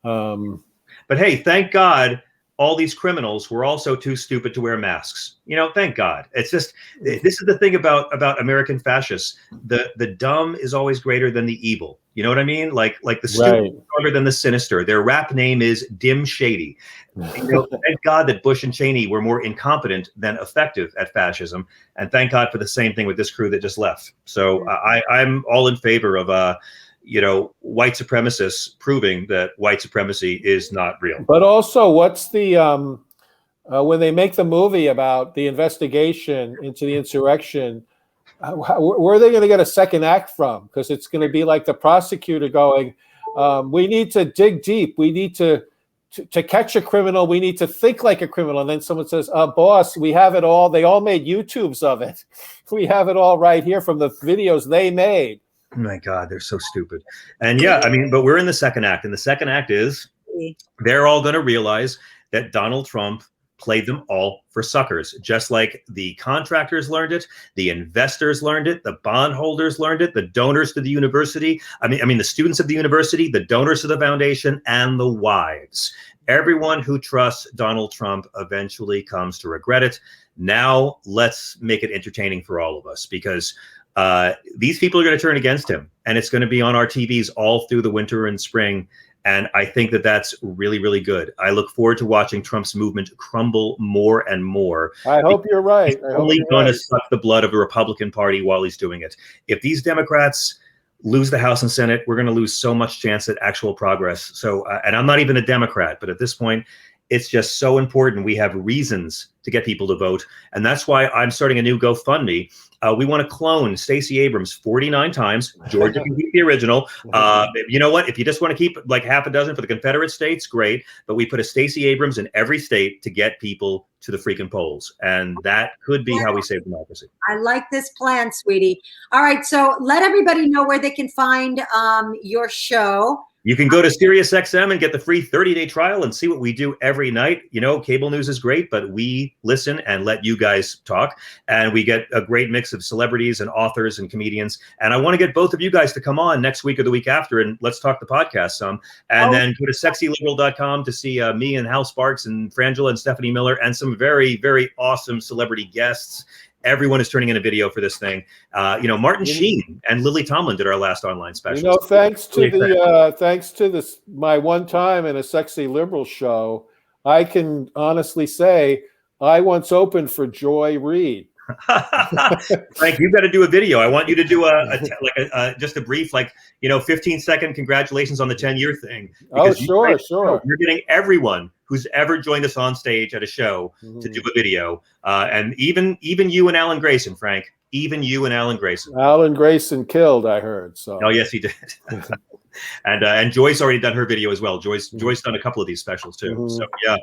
But hey, thank God all these criminals were also too stupid to wear masks. You know, thank God. It's just, this is the thing about American fascists. The dumb is always greater than the evil. You know what I mean? Like the stupid is stronger than the sinister. Their rap name is Dim Shady. You know, thank God that Bush and Cheney were more incompetent than effective at fascism. And thank God for the same thing with this crew that just left. So I'm all in favor of, white supremacists proving that white supremacy is not real.
But also, what's the when they make the movie about the investigation into the insurrection, where are they going to get a second act from? Because it's going to be like the prosecutor going, we need to dig deep. We need to catch a criminal. We need to think like a criminal. And then someone says, boss, we have it all. They all made YouTubes of it. We have it all right here from the videos they made.
Oh my God, they're so stupid. And yeah, I mean, but we're in the second act. And the second act is they're all going to realize that Donald Trump played them all for suckers, just like the contractors learned it, the investors learned it, the bondholders learned it, the donors to the university. I mean, the students of the university, the donors to the foundation, and the wives. Everyone who trusts Donald Trump eventually comes to regret it. Now let's make it entertaining for all of us, because these people are going to turn against him, and it's going to be on our TVs all through the winter and spring. And I think that that's really, really good. I look forward to watching Trump's movement crumble more and more.
I hope you're right.
He's only going to suck the blood of the Republican Party while he's doing it. If these Democrats lose the House and Senate, we're going to lose so much chance at actual progress. So, and I'm not even a Democrat, but at this point, it's just so important. We have reasons to get people to vote. And that's why I'm starting a new GoFundMe. We want to clone Stacey Abrams 49 times. Georgia can keep the original. You know what? If you just want to keep like half a dozen for the Confederate states, great. But we put a Stacey Abrams in every state to get people to the freaking polls. And that could be how we save democracy.
I like this plan, sweetie. All right. So let everybody know where they can find your show.
You can go to SiriusXM and get the free 30-day trial and see what we do every night. You know, cable news is great, but we listen and let you guys talk. And we get a great mix of celebrities and authors and comedians. And I want to get both of you guys to come on next week or the week after, and let's talk the podcast some. And then go to sexyliberal.com to see me and Hal Sparks and Frangela and Stephanie Miller and some very, very awesome celebrity guests. Everyone is turning in a video for this thing. Martin Sheen and Lily Tomlin did our last online special.
Thanks to this my one time in a Sexy Liberal show, I can honestly say I once opened for Joy Reid.
Frank, you've got to do a video. I want you to do just a brief 15-second congratulations on the 10-year thing.
Oh, sure.
You're getting everyone who's ever joined us on stage at a show to do a video. And even you and Alan Grayson, Frank, even you and Alan Grayson.
Alan Grayson killed, I heard. So.
Oh, yes, he did. And Joyce already done her video as well. Joyce done a couple of these specials too. So yeah,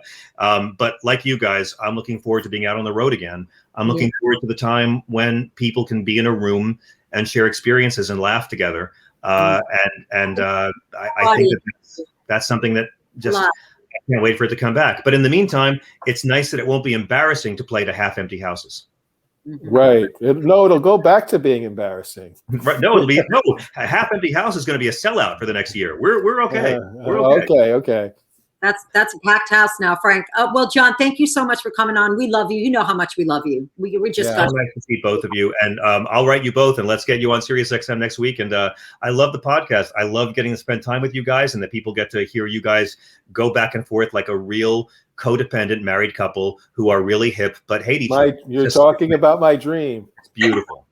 but like you guys, I'm looking forward to being out on the road again. I'm looking forward to the time when people can be in a room and share experiences and laugh together. I think that's something that just I can't wait for it to come back. But in the meantime, it's nice that it won't be embarrassing to play to half-empty houses.
Right. It'll go back to being embarrassing.
Right. No, a half-empty house is going to be a sellout for the next year. We're okay. We're okay.
Okay.
That's a packed house now, Frank. Well, John, thank you so much for coming on. We love you. You know how much we love you. We just got
nice to see both of you, and I'll write you both, and let's get you on SiriusXM next week. And I love the podcast. I love getting to spend time with you guys, and that people get to hear you guys go back and forth like a real codependent married couple who are really hip but hate each other.
You're talking about my dream.
It's beautiful.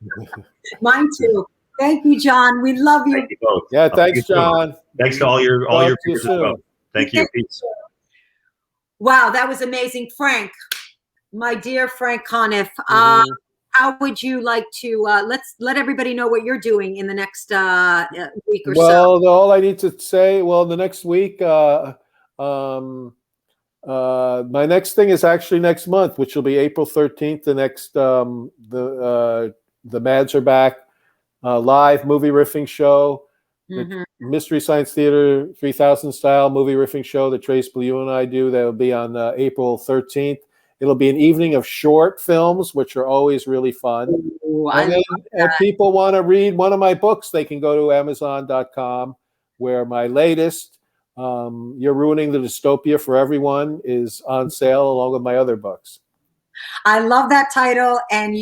Mine too. Thank you, John. We love you.
Thank you both.
Yeah, thanks, John.
Thanks to all your viewers as well. Thank you. Peace.
Wow, that was amazing, Frank. My dear Frank Conniff, how would you like to let everybody know what you're doing in the next week or so?
Well, all I need to say, the next week, my next thing is actually next month, which will be April 13th. The next, the Mads are back, live movie riffing show. Mystery Science Theater 3000 style movie riffing show that Trace Blue and I do. That will be on April 13th. It'll be an evening of short films, which are always really fun.
Ooh,
and then if people want to read one of my books, they can go to Amazon.com, where my latest, You're Ruining the Dystopia for Everyone, is on sale along with my other books.
I love that title, and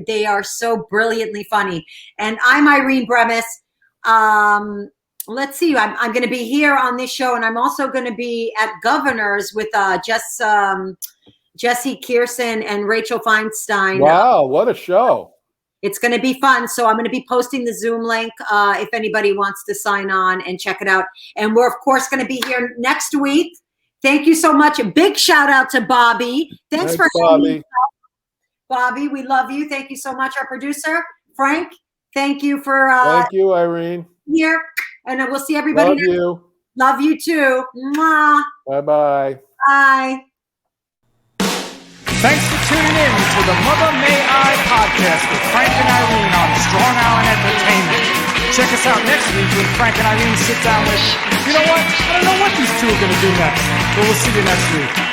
they are so brilliantly funny. And I'm Irene Bremis. Let's see. I'm going to be here on this show, and I'm also going to be at Governor's with Jesse Kierson and Rachel Feinstein.
Wow, what a show!
It's going to be fun. So I'm going to be posting the Zoom link if anybody wants to sign on and check it out. And we're of course going to be here next week. Thank you so much. A big shout out to Bobby. Thanks for
Bobby.
Bobby, we love you. Thank you so much. Our producer Frank. Thank you for.
Thank you, Irene.
Here, and we'll see everybody.
Love you.
Love you too. Mwah.
Bye-bye.
Bye.
Thanks for tuning in to the Mother May I podcast with Frank and Irene on Strong Island Entertainment. Check us out next week when Frank and Irene sit down with, you know what? I don't know what these two are going to do next, but we'll see you next week.